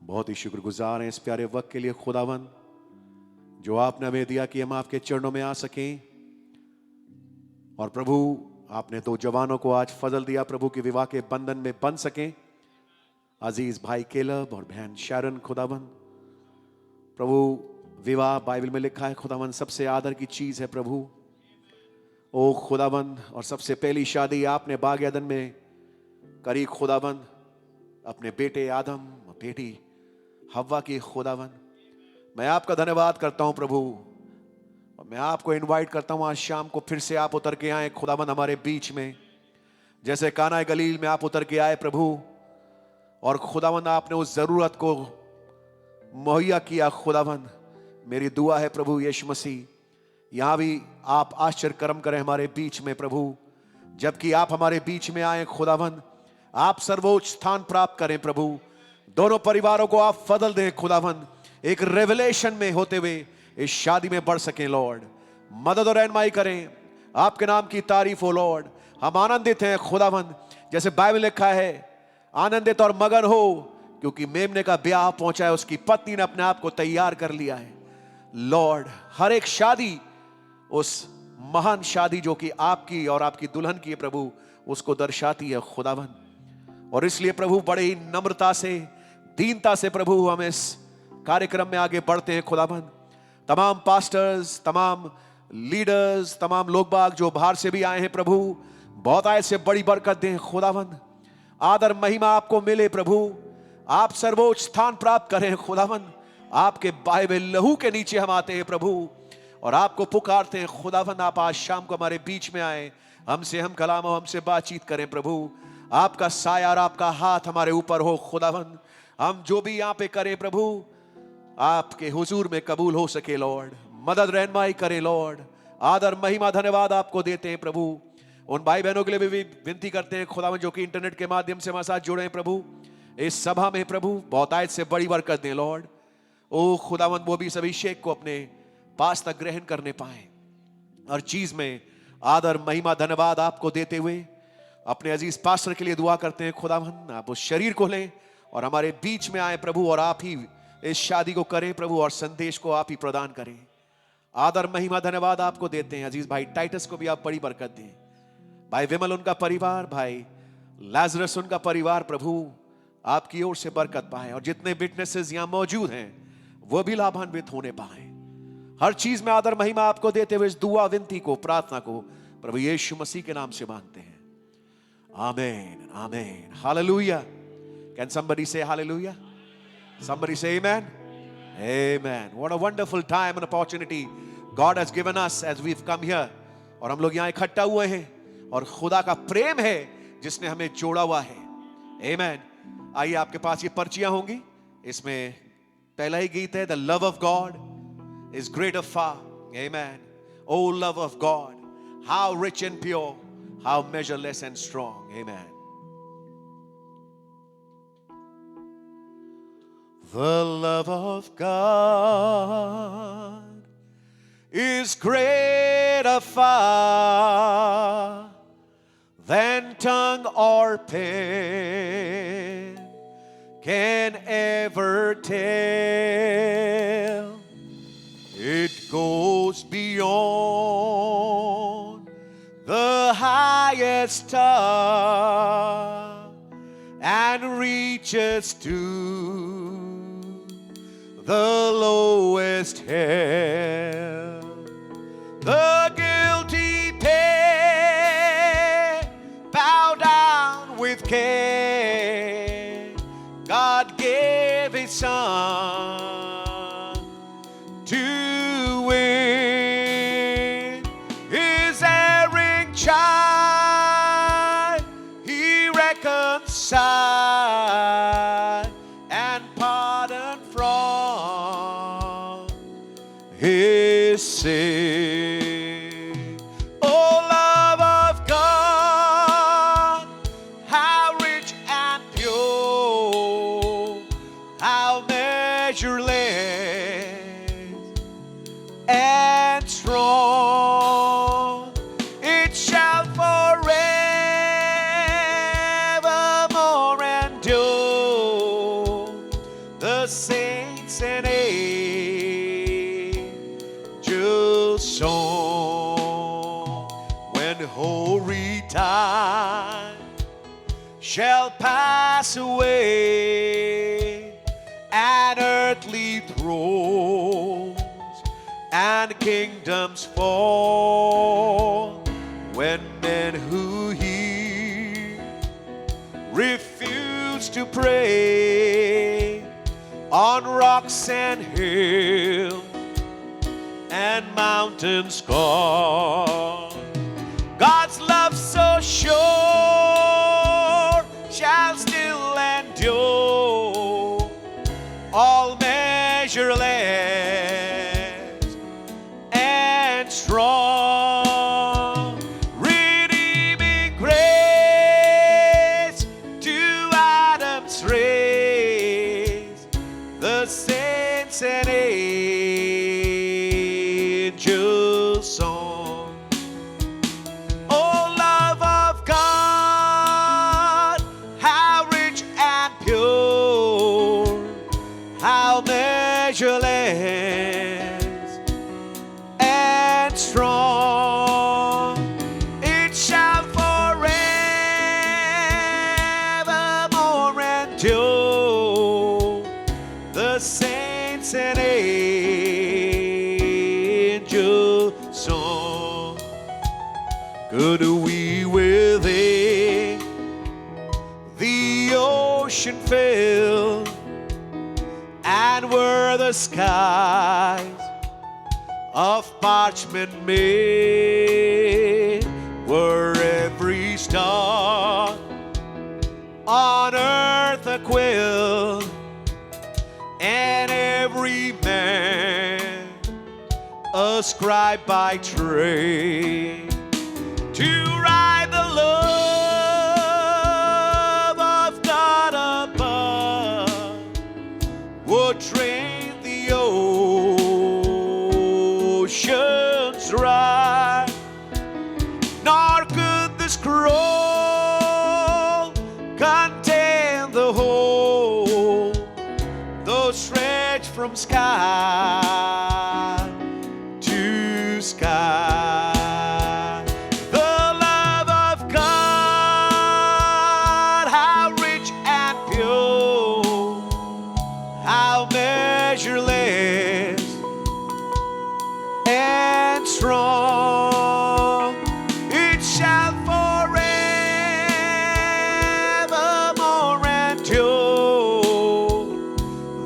बहुत ही शुक्रगुजार हैं इस प्यारे वक्त के लिए खुदावन, जो आपने हमें दिया कि हम आपके चरणों में आ सकें। और प्रभु, आपने दो जवानों को आज फजल दिया प्रभु के विवाह के बंधन में बंध सकें, अजीज भाई केलब और बहन शैरन। खुदावन प्रभु, विवाह बाइबल में लिखा है खुदावन सबसे आदर की चीज है प्रभु। ओ खुदावन, और सबसे पहली शादी आपने बाग एदन में करी खुदावन, अपने बेटे आदम और बेटी हव्वा की। खुदावन मैं आपका धन्यवाद करता हूं प्रभु, और मैं आपको इनवाइट करता हूं आज शाम को फिर से आप उतर के आए खुदावन हमारे बीच में, जैसे काना गलील में आप उतर के आए प्रभु। और खुदावन आपने उस जरूरत को मुहैया किया खुदावन। मेरी दुआ है प्रभु यीशु मसीह, यहां भी आप आश्चर्य कर्म करें हमारे बीच में प्रभु। जबकि आप हमारे बीच में आए खुदावन, आप सर्वोच्च स्थान प्राप्त करें प्रभु। दोनों परिवारों को आप फजल दें खुदावन, एक रेवलेशन में होते हुए इस शादी में बढ़ सकें लॉर्ड। मदद और रहनुमाई करें, आपके नाम की तारीफ हो लॉर्ड। हम आनंदित हैं खुदावन, जैसे बाइबल लिखा है, आनंदित और मगन हो क्योंकि मेमने का ब्याह पहुंचा है, उसकी पत्नी ने अपने आप को तैयार कर लिया है लॉर्ड। हर एक शादी उस महान शादी जो कि आपकी और आपकी दुल्हन की है प्रभु, उसको दर्शाती है खुदावन। और इसलिए प्रभु बड़े ही नम्रता से, दीनता से प्रभु हम इस कार्यक्रम में आगे बढ़ते हैं खुदावन। तमाम पास्टर्स, तमाम लीडर्स, तमाम लोग बाग जो बाहर से भी आए हैं प्रभु, बहुत आय से बड़ी बरकत दें खुदावन। आदर महिमा आपको मिले प्रभु, आप सर्वोच्च स्थान प्राप्त करें खुदावन। आपके बाहे हुए लहू के नीचे हम आते हैं प्रभु और आपको पुकारते हैं खुदावन। आप आज शाम को हमारे बीच में आए, हमसे हम कलाम हो, हमसे बातचीत करें प्रभु। आपका साया और आपका हाथ हमारे ऊपर हो खुदावन। हम जो भी यहाँ पे करें प्रभु, आपके हुजूर में कबूल हो सके लॉर्ड। मदद रहनुमाई करें लॉर्ड। आदर महिमा धन्यवाद आपको देते हैं प्रभु। उन भाई बहनों के लिए भी विनती करते हैं खुदावन जो कि इंटरनेट के माध्यम से हमारे साथ जुड़े हैं प्रभु। इस सभा में प्रभु बहुत आयत से बड़ी बरकत दें लॉर्ड। ओ खुदावन, वो भी इस अभिषेक को अपने पास तक ग्रहण करने पाए। हर चीज में आदर महिमा धन्यवाद आपको देते हुए अपने अजीज पास्टर के लिए दुआ करते हैं खुदावन। आप उस शरीर को लें और हमारे बीच में आए प्रभु, और आप ही इस शादी को करें प्रभु, और संदेश को आप ही प्रदान करें। आदर महिमा धन्यवाद आपको देते हैं। अजीज भाई टाइटस को भी आप बड़ी बरकत दें, भाई विमल उनका परिवार, भाई लाजरस उनका परिवार प्रभु आपकी ओर से बरकत पाए, और जितने विटनेसेस यहां मौजूद हैं वो भी लाभान्वित होने पाए। हर चीज में आदर महिमा आपको देते हुए इस दुआ विनती को, प्रार्थना को प्रभु यीशु मसीह के नाम से मांगते हैं, आमीन आमीन। Hallelujah. Can somebody say hallelujah? Somebody say amen? Amen. What a wonderful time and opportunity God has given us as we've come here. और हम लोग यहाँ इकट्ठा हुए हैं, और खुदा का प्रेम है जिसने हमें जोड़ा हुआ है। Amen. आइए, आपके पास ये पर्चियां होंगी, इसमें पहला ही गीत है, The love of God is greater far. Amen. Oh love of God, how rich and pure, how measureless and strong. Amen. The love of God is greater far than tongue or pen can ever tell. It goes beyond the highest star and reaches to the lowest hell. The guilty pair bow down with care. God gave His Son to win His erring child. He reconciled and pardoned from His sin. Oh, love of God, how rich and pure, how measureless and strong. It shall forevermore endure. The saints and angels song, when hoary time shall pass away, and earthly thrones and kingdoms fall, when men who hear refuse to pray on rocks and hills and mountains gone, God's love so sure shall still endure, all measureless and strong, redeeming grace to Adam's race, the saints and angels song. Oh, love of God, how rich and pure, how measureless and strong, it shall forevermore endure, the saints and angels song. Could we within the ocean fill, and were the skies of parchment made, were every star on earth a quill, and every man a scribe by trade, to write the love of God above, would train the oceans dry, nor could the scroll contain the whole, though stretched from sky to sky. The love of God, how rich and pure, how measureless and strong, it shall forevermore endure,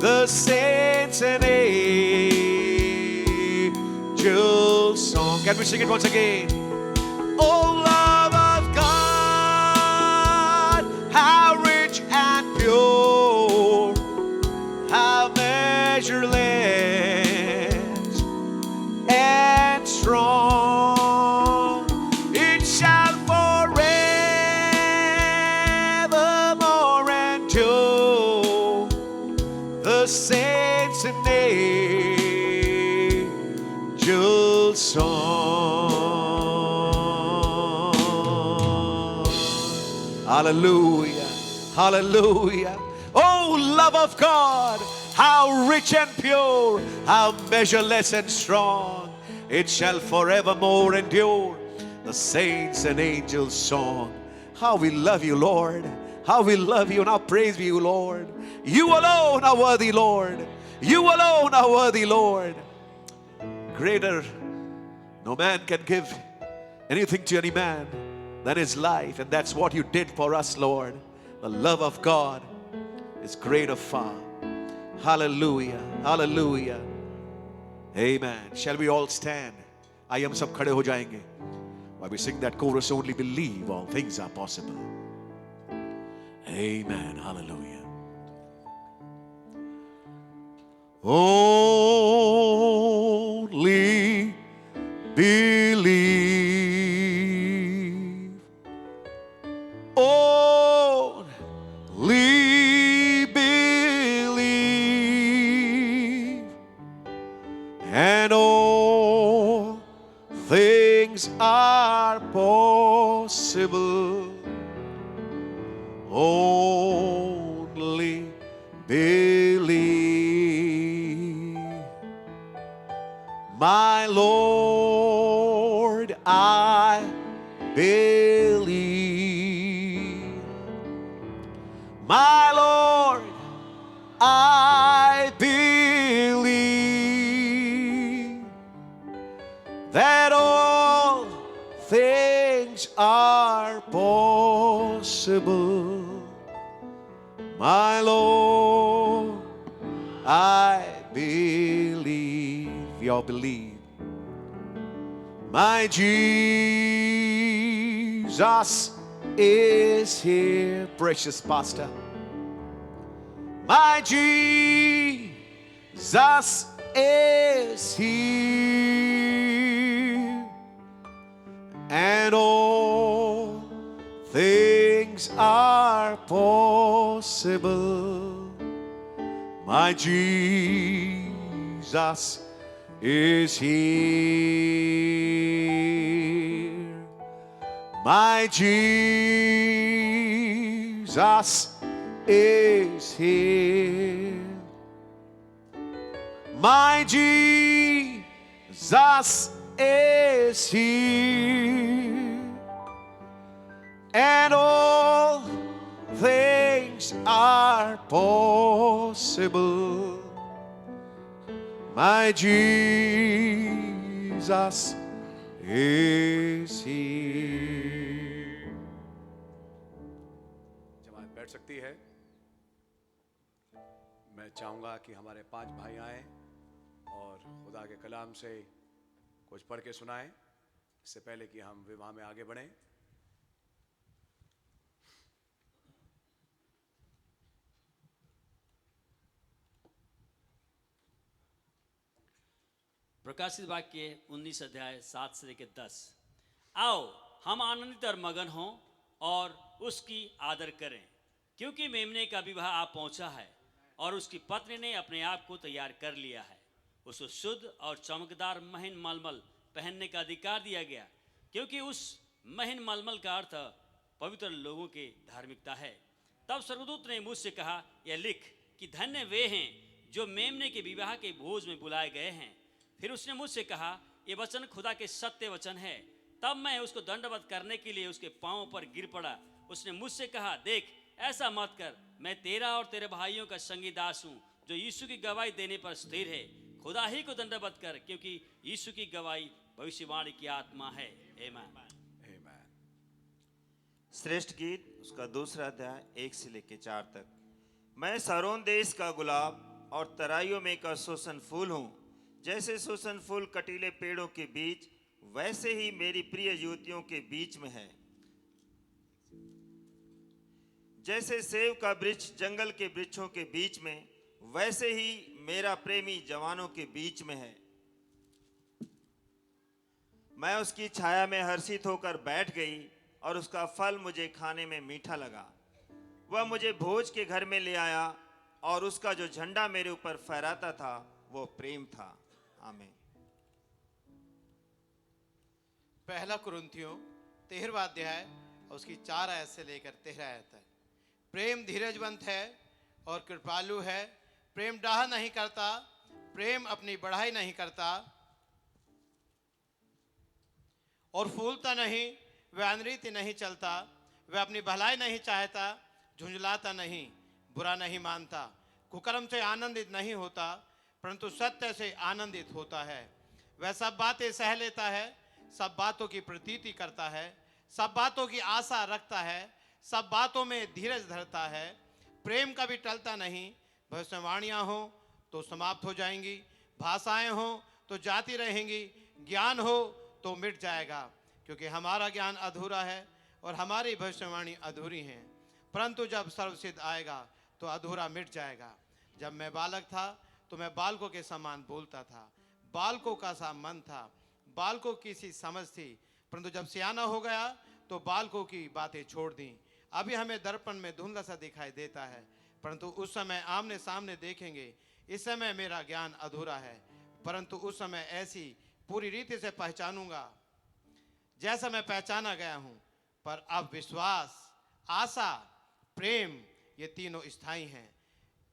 the saints and angels song. Can we sing it once again? Oh, love of God, how rich and pure, how measureless and strong, it shall forevermore endure, the saints and angels song. Hallelujah, hallelujah. Oh, love of God, how rich and pure, how measureless and strong, it shall forevermore endure, the saints and angels song. How we love you, Lord. How we love you, and how praise you, Lord. You alone are worthy, Lord. You alone are worthy, Lord. Greater no man can give anything to any man than his life, and that's what you did for us, Lord. The love of God is greater far. Hallelujah, hallelujah. Amen. Shall we all stand? आइए हम सब खड़े हो जाएंगे. While we sing that chorus, only believe all things are possible. Amen. Hallelujah. Only believe. Only believe, and all things are possible. Only believe. My Lord, I believe. My Lord, I believe that all things are possible. My Lord, I believe. We all believe. My Jesus is here, precious pastor. My Jesus is here, and all things are possible. My Jesus is here. My Jesus is here. My Jesus is here, and all things are possible. My Jesus is here. जमात बैठ सकती है। मैं चाहूंगा कि हमारे 5 भाई आए और खुदा के कलाम से कुछ पढ़ के सुनाएं, इससे पहले कि हम विवाह में आगे बढ़ें। प्रकाशित वाक्य 19 अध्याय 7 से लेकर 10। आओ हम आनंदित और मगन हों और उसकी आदर करें, क्योंकि मेमने का विवाह आप पहुंचा है और उसकी पत्नी ने अपने आप को तैयार कर लिया है। उसको शुद्ध और चमकदार महीन मलमल पहनने का अधिकार दिया गया, क्योंकि उस महीन मलमल का अर्थ पवित्र लोगों की धार्मिकता है। तब स्वर्गदूत ने मुझसे कहा, यह लिख कि धन्य वे हैं जो मेमने के विवाह के भोज में बुलाए गए हैं। फिर उसने मुझसे कहा, ये वचन खुदा के सत्य वचन है। तब मैं उसको दंडवत करने के लिए उसके पांवों पर गिर पड़ा। उसने मुझसे कहा, देख ऐसा मत कर, मैं तेरा और तेरे भाइयों का संगी दास हूँ जो यीशु की गवाही देने पर स्थिर है। खुदा ही को दंडवत कर, क्योंकि यीशु की गवाही भविष्यवाणी की आत्मा है। आमीन। श्रेष्ठ गीत उसका 2 अध्याय 1 से लेकर 4 तक। मैं सारोन देश का गुलाब और तराइयों में का सोसन फूल हूँ। जैसे सोसन फूल कटीले पेड़ों के बीच, वैसे ही मेरी प्रिय युवतियों के बीच में है। जैसे सेब का वृक्ष जंगल के वृक्षों के बीच में, वैसे ही मेरा प्रेमी जवानों के बीच में है। मैं उसकी छाया में हर्षित होकर बैठ गई और उसका फल मुझे खाने में मीठा लगा। वह मुझे भोज के घर में ले आया और उसका जो झंडा मेरे ऊपर फहराता था वो प्रेम था। आमीन। पहला कुरिन्थियों 13वां अध्याय और उसकी 4 आयत से लेकर 13 आयत है। प्रेम धीरजवंत है और कृपालु है। प्रेम डाह नहीं करता, प्रेम अपनी बढ़ाई नहीं करता और फूलता नहीं, वह अनरीति नहीं चलता, वह अपनी भलाई नहीं चाहता, झुंझलाता नहीं, बुरा नहीं मानता, कुकर्म से आनंदित नहीं होता, परंतु सत्य से आनंदित होता है। वह सब बातें सह लेता है, सब बातों की प्रतीति करता है, सब बातों की आशा रखता है, सब बातों में धीरज धरता है। प्रेम कभी टलता नहीं। भविष्यवाणियाँ हो तो समाप्त हो जाएंगी, भाषाएं हो तो जाती रहेंगी, ज्ञान हो तो मिट जाएगा, क्योंकि हमारा ज्ञान अधूरा है और हमारी भविष्यवाणी अधूरी है। परंतु जब सर्वसिद्ध आएगा तो अधूरा मिट जाएगा। जब मैं बालक था तो मैं बालकों के समान बोलता था, बालकों का सा मन था, बालकों की सी समझ थी। परंतु जब सियाना हो गया तो बालकों की बातें छोड़ दी। अभी हमें दर्पण में धुंधला सा दिखाई देता है, परंतु उस समय आमने सामने देखेंगे। इस समय मेरा ज्ञान अधूरा है, परंतु उस समय ऐसी पूरी रीति से पहचानूंगा जैसा मैं पहचाना गया हूं। पर अब विश्वास, आशा, प्रेम ये तीनों स्थायी हैं,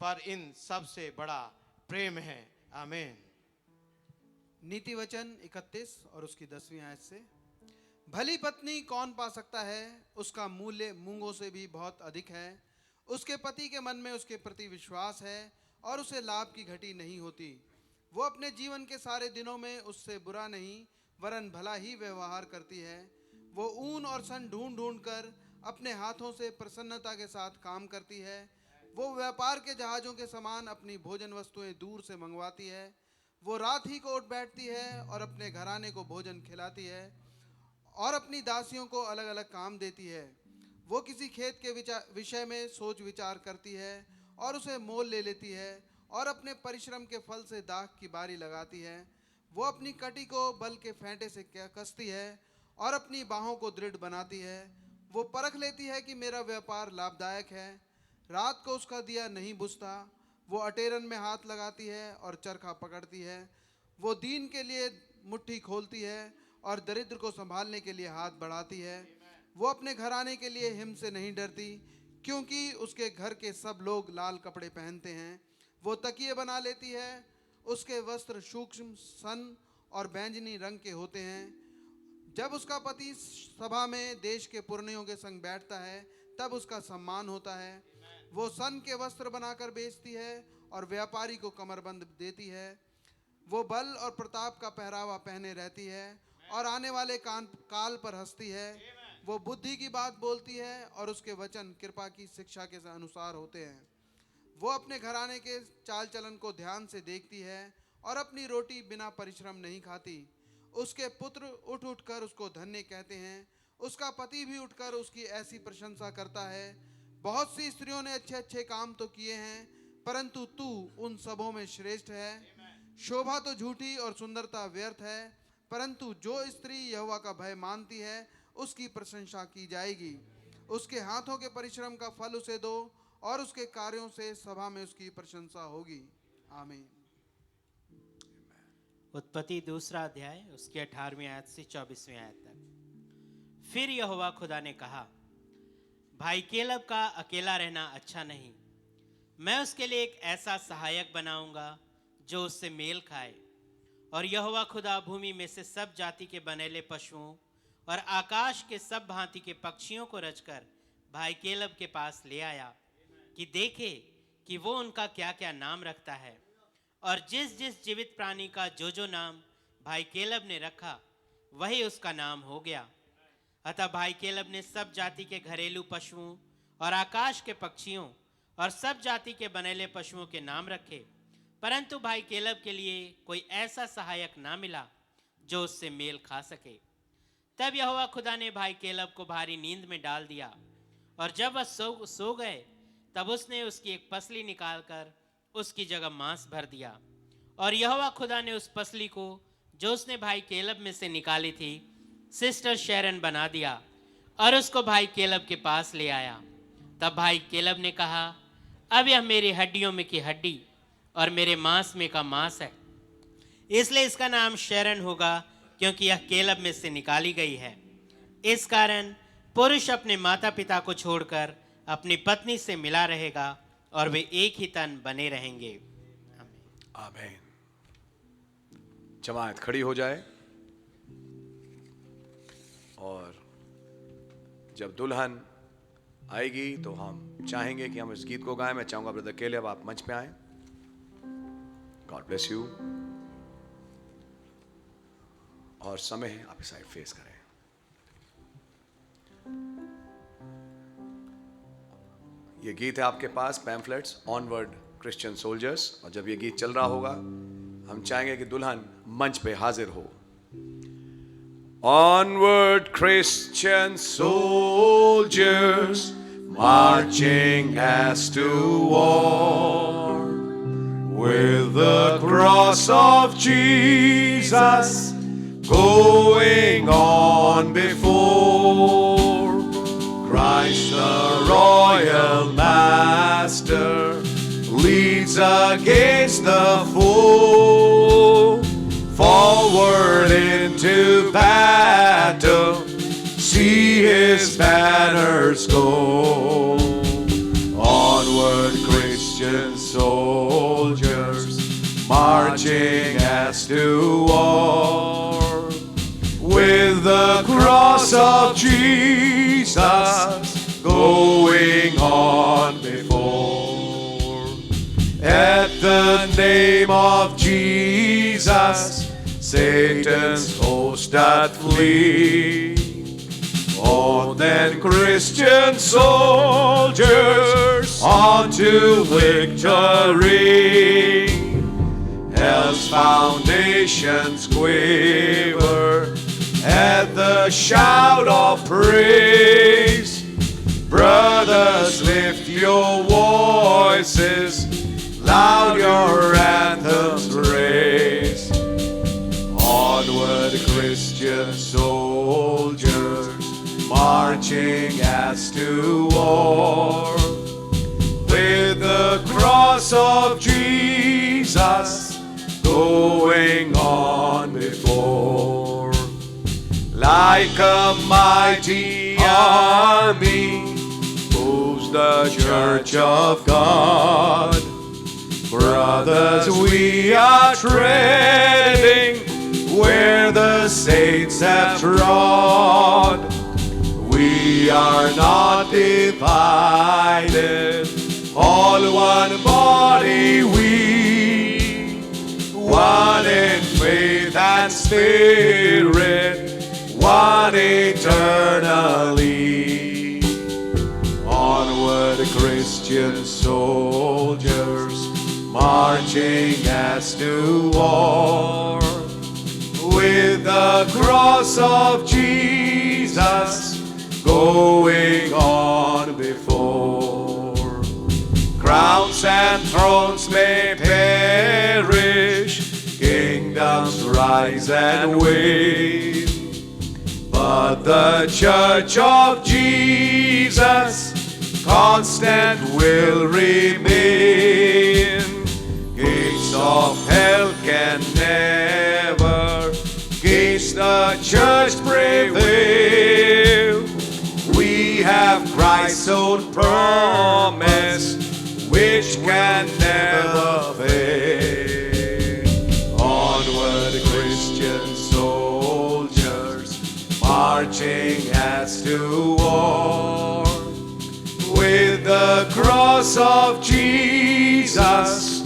पर इन सब से बड़ा प्रेम है। आमीन। नीति वचन 31 और उसकी 10वीं आयत से। भली पत्नी कौन पा सकता है, उसका मूल्य मूंगों से भी बहुत अधिक है। उसके पति के मन में उसके प्रति विश्वास है और उसे लाभ की घटी नहीं होती। वो अपने जीवन के सारे दिनों में उससे बुरा नहीं वरन भला ही व्यवहार करती है। वो ऊन और सन ढूंढ ढूंढ कर अपने हाथों से प्रसन्नता के साथ काम करती है। वो व्यापार के जहाज़ों के समान अपनी भोजन वस्तुएं दूर से मंगवाती है। वो रात ही को उठ बैठती है और अपने घराने को भोजन खिलाती है और अपनी दासियों को अलग अलग काम देती है। वो किसी खेत के विषय में सोच विचार करती है और उसे मोल ले लेती है और अपने परिश्रम के फल से दाख की बारी लगाती है। वो अपनी कटी को बल के फेंटे से कसती है और अपनी बाहों को दृढ़ बनाती है। वो परख लेती है कि मेरा व्यापार लाभदायक है। रात को उसका दिया नहीं बुझता। वो अटेरन में हाथ लगाती है और चरखा पकड़ती है। वो दीन के लिए मुट्ठी खोलती है और दरिद्र को संभालने के लिए हाथ बढ़ाती है। वो अपने घराने के लिए हिम से नहीं डरती, क्योंकि उसके घर के सब लोग लाल कपड़े पहनते हैं। वो तकिए बना लेती है। उसके वस्त्र सूक्ष्म सन और बैंगनी रंग के होते हैं। जब उसका पति सभा में देश के पुरनियों के संग बैठता है तब उसका सम्मान होता है। वो सन के वस्त्र बनाकर बेचती है और व्यापारी को कमरबंद देती है। वो बल और प्रताप का पहरावा पहने रहती है और आने वाले काल पर हंसती है। वो बुद्धि की बात बोलती है और उसके वचन कृपा की शिक्षा के अनुसार होते हैं। वो अपने घराने के चाल चलन को ध्यान से देखती है और अपनी रोटी बिना परिश्रम नहीं खाती। उसके पुत्र उठ उठ कर उसको धन्य कहते हैं। उसका पति भी उठकर उसकी ऐसी प्रशंसा करता है। बहुत सी स्त्रियों ने अच्छे अच्छे काम तो किए हैं, परंतु तू उन सबों में श्रेष्ठ है। शोभा तो झूठी और सुंदरता व्यर्थ है, परंतु जो स्त्री यहोवा का भय मानती है उसकी प्रशंसा की जाएगी। उसके हाथों के परिश्रम का फल उसे दो और उसके कार्यों से सभा में उसकी प्रशंसा होगी। आमीन। उत्पत्ति 2 अध्याय उसकी 18वीं आयत से 24वीं आयत तक। फिर यहोवा खुदा ने कहा, भाई केलब का अकेला रहना अच्छा नहीं। मैं उसके लिए एक ऐसा सहायक बनाऊंगा जो उससे मेल खाए। और यहोवा खुदा भूमि में से सब जाति के बनेले पशुओं और आकाश के सब भांति के पक्षियों को रचकर भाई केलब के पास ले आया कि देखे कि वो उनका क्या क्या नाम रखता है। और जिस जिस जीवित प्राणी का जो नाम भाई केलब ने रखा वही उसका नाम हो गया। अतः भाई केलब ने सब जाति के घरेलू पशुओं और आकाश के पक्षियों और सब जाति के बनेले पशुओं के नाम रखे, परंतु भाई केलब के लिए कोई ऐसा सहायक ना मिला जो उससे मेल खा सके। तब यहोवा खुदा ने भाई केलब को भारी नींद में डाल दिया, और जब वह सो गए तब उसने उसकी एक पसली निकालकर उसकी जगह मांस भर दिया। और यहोवा खुदा ने उस पसली को जो उसने भाई केलब में से निकाली थी सिस्टर शैरन बना दिया और उसको भाई केलब के पास ले आया। तब भाई केलब ने कहा, अब यह मेरी हड्डियों में की हड्डी और मेरे मांस में का मांस है, इसलिए इसका नाम शैरन होगा, क्योंकि यह केलब में से निकाली गई है। इस कारण पुरुष अपने माता पिता को छोड़कर अपनी पत्नी से मिला रहेगा और वे एक ही तन बने रहेंगे। आमीन। जमात खड़ी हो जाए और जब दुल्हन आएगी तो हम चाहेंगे कि हम इस गीत को गाएं। मैं चाहूंगा ब्रदर केलेब आप मंच पे आए। God bless you. और समय आप इस साइड फेस करें। ये गीत है आपके पास, पैम्फलेट्स ऑनवर्ड क्रिश्चियन सोल्जर्स, और जब ये गीत चल रहा होगा हम चाहेंगे कि दुल्हन मंच पे हाजिर हो। Onward Christian soldiers marching as to war, with the cross of Jesus going on before. Christ the royal master leads against the foe. Forward into battle, see his banners go. Onward Christian soldiers marching as to war, with the cross of Jesus going on before. At the name of Jesus, Satan's host doth flee. Oh, then Christian soldiers on to victory. Hell's foundations quiver at the shout of praise. Brothers, lift your voices, loud your anthems raise. Onward, Christian soldiers, marching as to war, with the cross of Jesus going on before. Like a mighty army moves the church of God. Brothers, we are treading where the saints have trod. We are not divided, all one body we, one in faith and spirit, one eternally. Onward, Christian soldiers, marching as to war, with the cross of Jesus going on before. Crowns and thrones may perish, kingdoms rise and wane, but the church of Jesus constant will remain. Gates of hell can never against the church prevail. We have Christ's own promise, which can never fail. Onward, Christian soldiers, marching as to war, with the cross of Jesus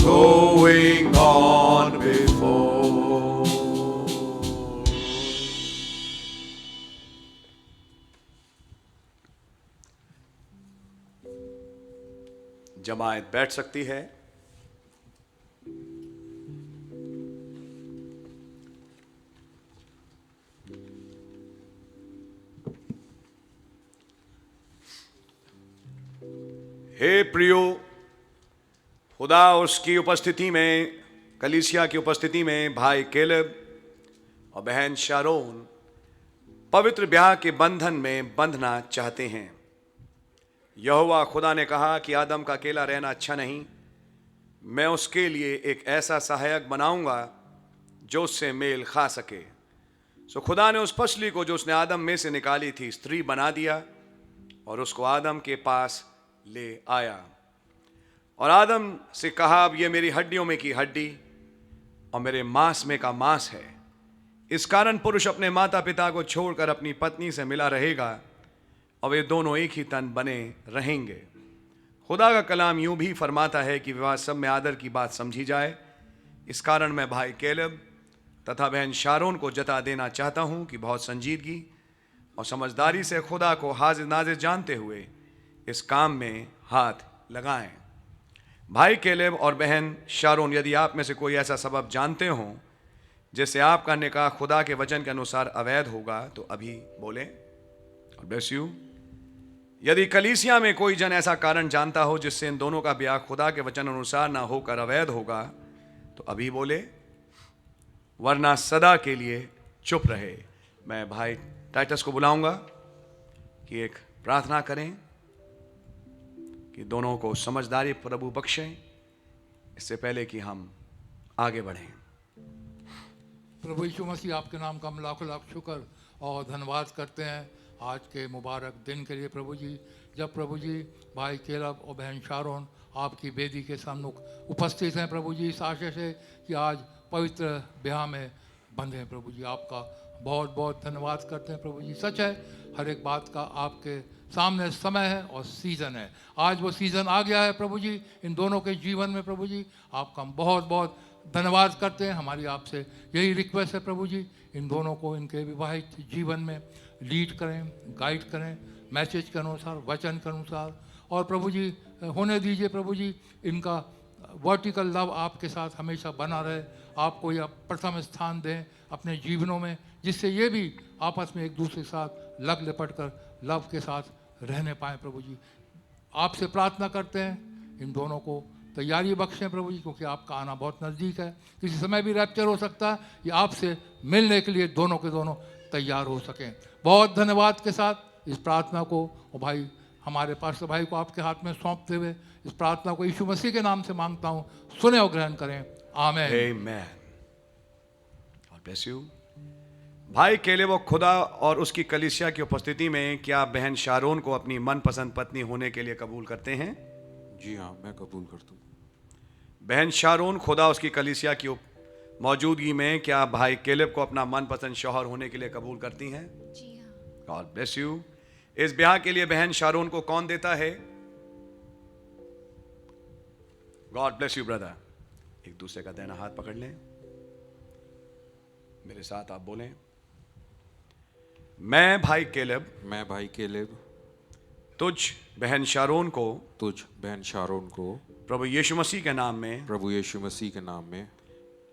going on before. जमायत बैठ सकती है। हे प्रियो, खुदा उसकी उपस्थिति में, कलीसिया की उपस्थिति में भाई केलब और बहन शारोन पवित्र ब्याह के बंधन में बंधना चाहते हैं। यहोवा खुदा ने कहा कि आदम का अकेला रहना अच्छा नहीं, मैं उसके लिए एक ऐसा सहायक बनाऊंगा जो उससे मेल खा सके। सो खुदा ने उस पसली को जो उसने आदम में से निकाली थी स्त्री बना दिया और उसको आदम के पास ले आया और आदम से कहा, अब ये मेरी हड्डियों में की हड्डी और मेरे मांस में का मांस है। इस कारण पुरुष अपने माता पिता को छोड़कर अपनी पत्नी से मिला रहेगा और वे दोनों एक ही तन बने रहेंगे। खुदा का कलाम यूं भी फरमाता है कि विवाह सब में आदर की बात समझी जाए। इस कारण मैं भाई केलब तथा बहन शारोन को जता देना चाहता हूं कि बहुत संजीदगी और समझदारी से खुदा को हाजिर नाजिर जानते हुए इस काम में हाथ लगाएं। भाई केलेब और बहन शारोन, यदि आप में से कोई ऐसा सबब जानते हो जिससे आपका निकाह खुदा के वचन के अनुसार अवैध होगा तो अभी बोलें। Bless you. यदि कलीसिया में कोई जन ऐसा कारण जानता हो जिससे इन दोनों का ब्याह खुदा के वचन अनुसार ना होकर अवैध होगा तो अभी बोले, वरना सदा के लिए चुप रहे। मैं भाई टाइटस को बुलाऊंगा कि एक प्रार्थना करें कि दोनों को समझदारी प्रभु बख्शें, इससे पहले कि हम आगे बढ़ें। प्रभु यीशु मसीह, आपके नाम का हम लाखों लाख शुक्र और धन्यवाद करते हैं आज के मुबारक दिन के लिए प्रभु जी, जब प्रभु जी भाई केलब और बहन शारोन आपकी वेदी के सम्मुख उपस्थित हैं प्रभु जी, इस आशय से कि आज पवित्र ब्याह में बंधे हैं प्रभु जी। आपका बहुत बहुत धन्यवाद करते हैं प्रभु जी। सच है, हर एक बात का आपके सामने समय है और सीज़न है। आज वो सीज़न आ गया है प्रभु जी इन दोनों के जीवन में प्रभु जी। आपका हम बहुत बहुत धन्यवाद करते हैं। हमारी आपसे यही रिक्वेस्ट है प्रभु जी, इन दोनों को इनके विवाहित जीवन में लीड करें, गाइड करें, मैसेज के अनुसार, वचन के अनुसार। और प्रभु जी होने दीजिए प्रभु जी, इनका वर्टिकल लव आपके साथ हमेशा बना रहे। आपको यह प्रथम स्थान दें अपने जीवनों में, जिससे ये भी आपस में एक दूसरे के साथ लग लिपट कर लव के साथ रहने पाएँ प्रभु जी। आपसे प्रार्थना करते हैं इन दोनों को तैयारी बख्शें प्रभु जी, क्योंकि आपका आना बहुत नज़दीक है। किसी समय भी रैप्चर हो सकता है। ये आपसे मिलने के लिए दोनों के दोनों तैयार हो सकें। बहुत धन्यवाद के साथ इस प्रार्थना को और भाई हमारे पास्टर भाई को आपके हाथ में सौंपते हुए इस प्रार्थना को यीशु मसीह के नाम से मांगता हूँ, सुने और ग्रहण करें। आमीन। Amen. God bless you. भाई केलेब व खुदा और उसकी कलीसिया की उपस्थिति में क्या बहन शारोन को अपनी मनपसंद पत्नी होने के लिए कबूल करते हैं? जी हाँ, मैं कबूल करता हूँ। बहन शारोन खुदा उसकी कलीसिया की मौजूदगी में क्या भाई केलेब को अपना मनपसंद शौहर होने के लिए कबूल करती हैं? जी हाँ। God bless you. इस ब्याह के लिए बहन शारोन को कौन देता है? God bless you brother. एक दूसरे का दाहिना हाथ पकड़ लें, मेरे साथ आप बोलें, मैं भाई केलेब मैं भाई केलेब तुझ बहन शारोन को तुझ बहन शारोन को प्रभु यीशु मसीह के नाम में प्रभु यीशु मसीह के नाम में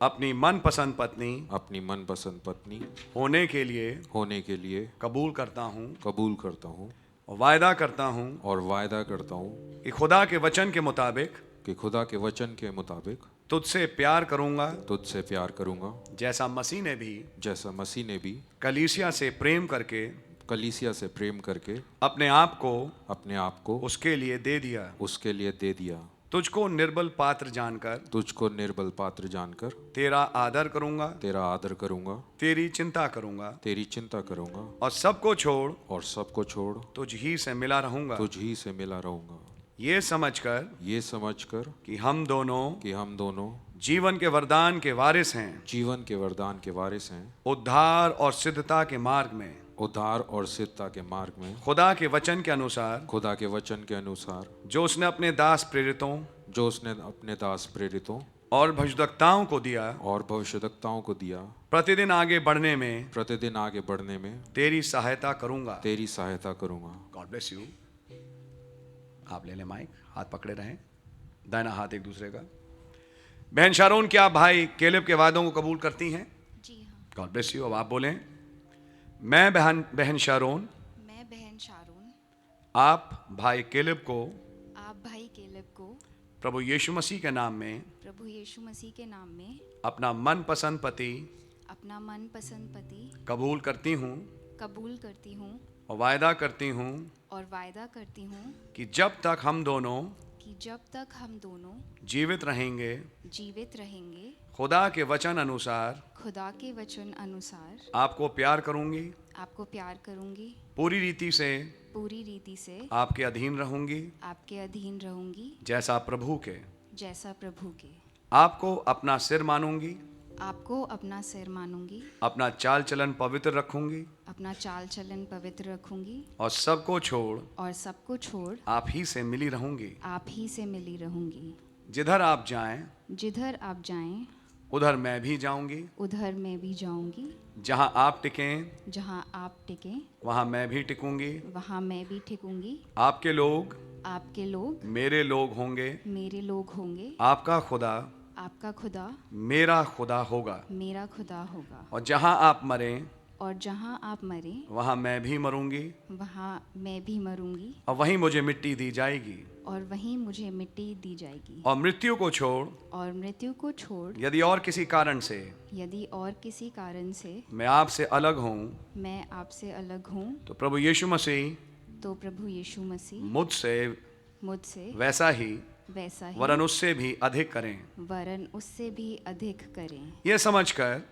अपनी मनपसंद पत्नी अपनी मनपसंद पत्नी होने के लिए कबूल करता हूँ और वायदा करता हूँ कि खुदा के वचन के मुताबिक तुझसे प्यार करूंगा जैसा मसीह ने भी कलीसिया से प्रेम करके अपने आप को उसके लिए दे दिया। तुझको निर्बल पात्र जानकर तेरा आदर करूंगा, तेरी चिंता करूंगा और सबको छोड़ तुझ ही से मिला रहूंगा। ये समझकर कि हम दोनों जीवन के वरदान के वारिस हैं, उद्धार और सिद्धता के मार्ग में खुदा के वचन के अनुसार जो उसने अपने दास प्रेरितों और भविष्यद्वक्ताओं को दिया प्रतिदिन आगे बढ़ने में तेरी सहायता करूंगा। God bless you. आप ले लें माइक, हाथ पकड़े रहें, दाहिना हाथ एक दूसरे का। बहन शारोन क्या भाई केलेब के वादों को कबूल करती हैं? जी हाँ। God bless you. अब आप बोलें, मैं बहन शारोन आप भाई केलेब को प्रभु यीशु मसीह के नाम में अपना मनपसंद पति कबूल करती हूँ और वायदा करती हूँ कि जब तक हम दोनों जीवित रहेंगे खुदा के वचन अनुसार आपको प्यार करूंगी, पूरी रीति से आपके अधीन रहूंगी जैसा प्रभु के आपको अपना सिर मानूंगी, अपना चाल चलन पवित्र रखूंगी और सबको छोड़ आप ही से मिली रहूंगी। जिधर आप जाएं उधर मैं भी जाऊंगी, जहां आप टिकें वहां मैं भी टिकूंगी। आपके लोग मेरे लोग होंगे, आपका खुदा मेरा खुदा होगा और जहां आप मरें वहां मैं भी मरूंगी और वहीं मुझे मिट्टी दी जाएगी। और मृत्यु को छोड़ यदि और किसी कारण से मैं आपसे अलग हूं तो प्रभु यीशु मसीह मुझसे वैसा ही वरन उससे भी अधिक करें। ये समझकर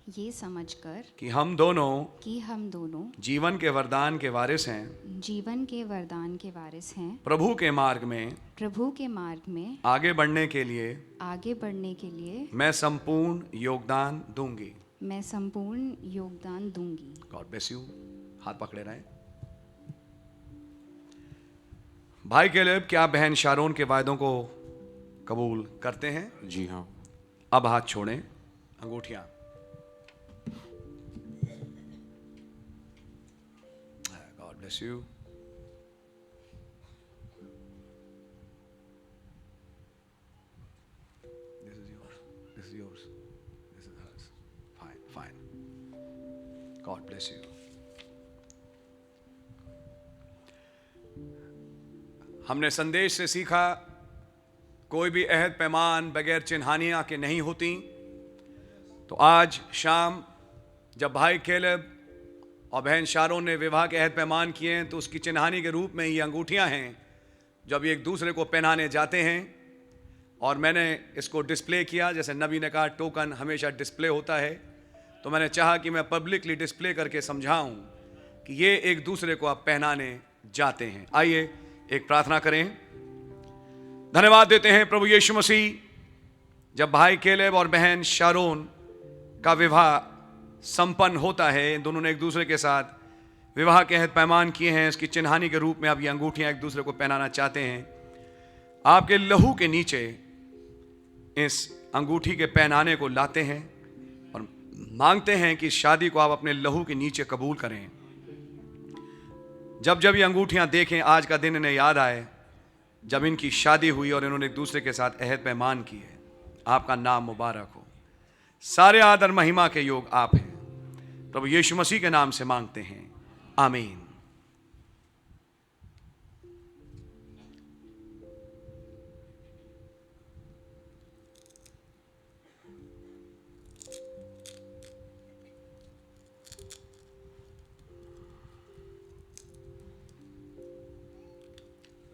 ये समझकर कि हम दोनों कि हम दोनों जीवन के वरदान के वारिस हैं, जीवन के वरदान के वारिस हैं, प्रभु के मार्ग में प्रभु के मार्ग में आगे बढ़ने के लिए आगे बढ़ने के लिए मैं संपूर्ण योगदान दूंगी। मैं संपूर्ण योगदान दूंगी। God bless you. हाथ पकड़े रहें। भाई केलेब, क्या आप बहन शारोन के वायदों को कबूल करते हैं? जी हाँ। अब हाथ छोड़ें, अंगूठियां। God bless you. This is yours, this is yours, this is hers. Fine fine. God bless you. हमने संदेश से सीखा कोई भी अहद पैमान बगैर चिन्हानियां के नहीं होती। तो आज शाम जब भाई केलेब और बहन शारोन ने विवाह के अहद पैमान किए हैं, तो उसकी चिन्हानी के रूप में ये अंगूठियां हैं जब ये एक दूसरे को पहनाने जाते हैं। और मैंने इसको डिस्प्ले किया, जैसे नबी ने कहा टोकन हमेशा डिस्प्ले होता है, तो मैंने चाहा कि मैं पब्लिकली डिस्प्ले करके समझाऊं कि ये एक दूसरे को आप पहनाने जाते हैं। आइए एक प्रार्थना करें। धन्यवाद देते हैं प्रभु यीशु मसीह, जब भाई केलेब और बहन शारोन का विवाह संपन्न होता है, इन दोनों ने एक दूसरे के साथ विवाह के अहद पैमान किए हैं, इसकी चिन्हानी के रूप में अब ये अंगूठियां एक दूसरे को पहनाना चाहते हैं। आपके लहू के नीचे इस अंगूठी के पहनाने को लाते हैं और मांगते हैं कि शादी को आप अपने लहू के नीचे कबूल करें। जब जब ये अंगूठियां देखें, आज का दिन इन्हें याद आए जब इनकी शादी हुई और इन्होंने एक दूसरे के साथ अहद पैमान किए। आपका नाम मुबारक हो। सारे आदर महिमा के योग आप हैं। प्रभु यीशु मसीह के नाम से मांगते हैं, आमीन।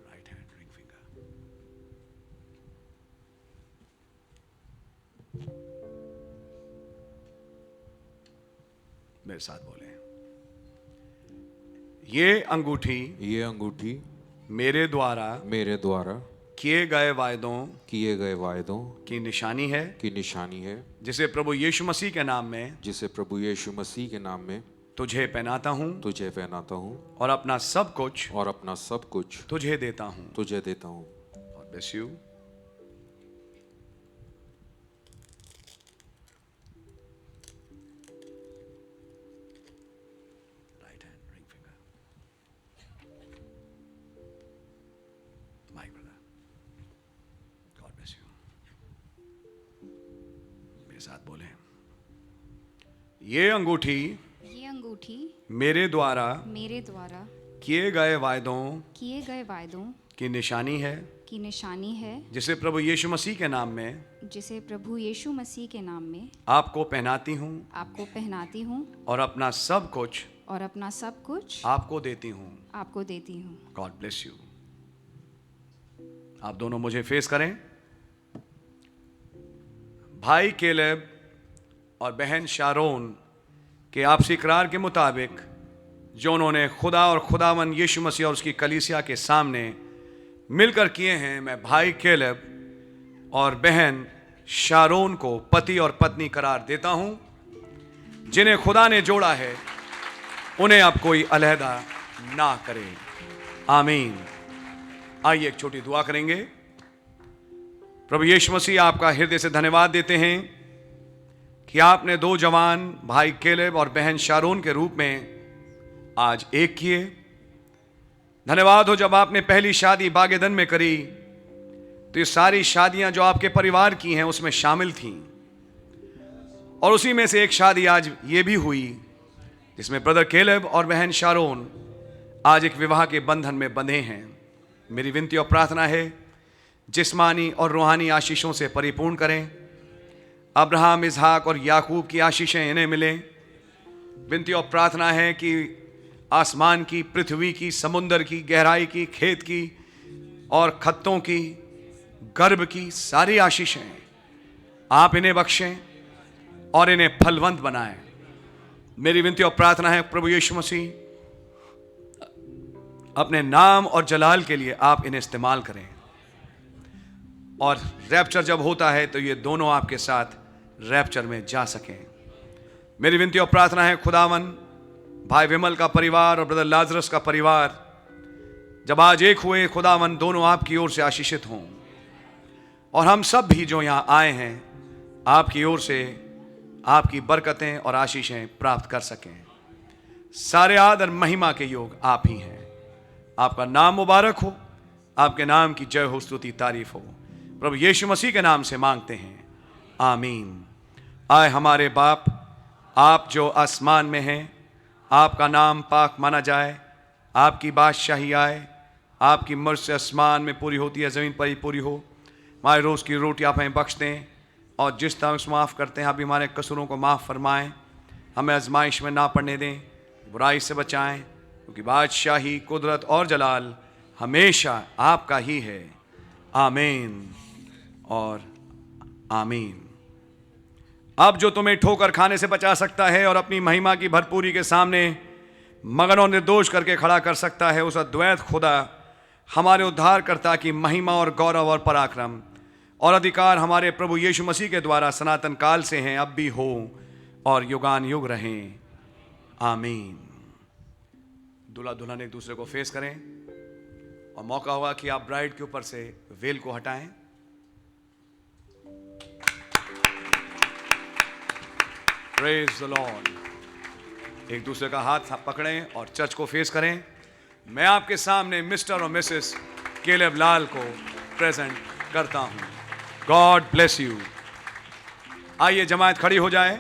Right hand ring finger. मेरे साथ बोले, ये अंगूठी मेरे द्वारा किए गए वायदों की निशानी है, जिसे प्रभु यीशु मसीह के नाम में तुझे पहनाता हूं और अपना सब कुछ तुझे देता हूं। God bless you। Right hand, ring finger. My brother। God bless you। मेरे साथ बोले, ये अंगूठी मेरे द्वारा किए गए वायदों की निशानी है, जिसे प्रभु यीशु मसीह के नाम में आपको पहनाती हूँ और अपना सब कुछ आपको देती हूँ। God bless you. आप दोनों मुझे फेस करें। भाई केलेब और बहन शारोन के आपसी इकरार के मुताबिक जो उन्होंने खुदा और खुदावन यीशु मसीह और उसकी कलीसिया के सामने मिलकर किए हैं, मैं भाई केलेब और बहन शारोन को पति और पत्नी करार देता हूं। जिन्हें खुदा ने जोड़ा है उन्हें अब कोई अलहदा ना करे। आमीन। आइए एक छोटी दुआ करेंगे। प्रभु यीशु मसीह, आपका हृदय से धन्यवाद देते हैं कि आपने दो जवान भाई केलेब और बहन शारोन के रूप में आज एक किए। धन्यवाद हो, जब आपने पहली शादी बागेदन में करी तो ये सारी शादियां जो आपके परिवार की हैं उसमें शामिल थीं, और उसी में से एक शादी आज ये भी हुई जिसमें ब्रदर केलेब और बहन शारोन आज एक विवाह के बंधन में बंधे हैं। मेरी विनती और प्रार्थना है, जिस्मानी और रूहानी आशीषों से परिपूर्ण करें। अब्राहम, इसहाक और याकूब की आशीषें इन्हें मिलें। विनती और प्रार्थना है कि आसमान की, पृथ्वी की, समुंदर की, गहराई की, खेत की और खत्तों की, गर्भ की सारी आशीषें आप इन्हें बख्शें। और इन्हें फलवंत बनाए। मेरी विनती और प्रार्थना है प्रभु यीशु मसीह, अपने नाम और जलाल के लिए आप इन्हें इस्तेमाल करें, और रैप्चर जब होता है तो ये दोनों आपके साथ रैप्चर में जा सकें। मेरी विनती और प्रार्थना है खुदावन, भाई विमल का परिवार और ब्रदर लाजरस का परिवार जब आज एक हुए, खुदावन दोनों आपकी ओर से आशीषित हों, और हम सब भी जो यहाँ आए हैं आपकी ओर से आपकी बरकतें और आशीषें प्राप्त कर सकें। सारे आदर महिमा के योग आप ही हैं। आपका नाम मुबारक हो, आपके नाम की जय हो, स्तुति तारीफ हो। प्रभु यीशु मसीह के नाम से मांगते हैं, आमीन। आए हमारे बाप, आप जो आसमान में हैं, आपका नाम पाक माना जाए, आपकी बादशाही आए, आपकी मर्ज़ी से आसमान में पूरी होती है, ज़मीन पर ही पूरी हो। हमारे रोज़ की रोटी आप हमें बख्श दें, और जिस तरह से माफ़ करते हैं आप भी हमारे कसूरों को माफ़ फरमाएं। हमें आजमाइश में ना पड़ने दें, बुराई से बचाएं, क्योंकि बादशाही, कुदरत और जलाल हमेशा आपका ही है। आमीन और आमीन। अब जो तुम्हें ठोकर खाने से बचा सकता है और अपनी महिमा की भरपूरी के सामने मगन और निर्दोष करके खड़ा कर सकता है, उस अद्वैत खुदा हमारे उद्धारकर्ता की महिमा और गौरव और पराक्रम और अधिकार हमारे प्रभु यीशु मसीह के द्वारा सनातन काल से हैं, अब भी हो और युगान युग रहें। आमीन। दूल्हा दुल्हन एक दूसरे को फेस करें, और मौका होगा कि आप ब्राइड के ऊपर से वेल को हटाएं। Praise the Lord. एक दूसरे का हाथ पकड़ें और चर्च को फेस करें। मैं आपके सामने मिस्टर और मिसेस केलेब लाल को प्रेजेंट करता हूं। God bless you. आइए जमात खड़ी हो जाए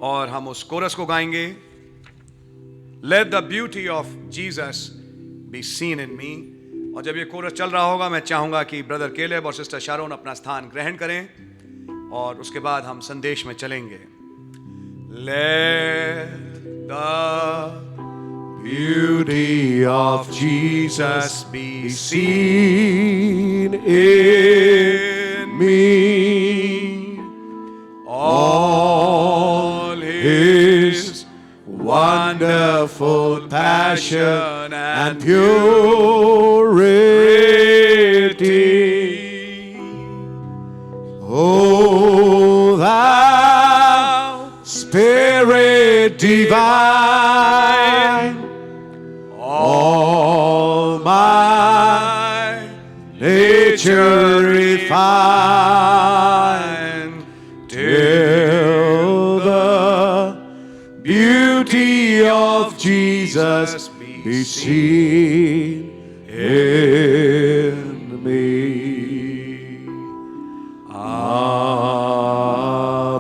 और हम उस कोरस को गाएंगे, let the beauty of Jesus be seen in me. और जब ये कोरस चल रहा होगा, मैं चाहूंगा कि ब्रदर केलेब और सिस्टर शारोन अपना स्थान ग्रहण करें, और उसके बाद हम संदेश में चलेंगे। Let the beauty of Jesus be seen in me, all His wonderful passion and purity. Oh, thou Spirit divine, all my nature refine, till the beauty of Jesus be seen in me.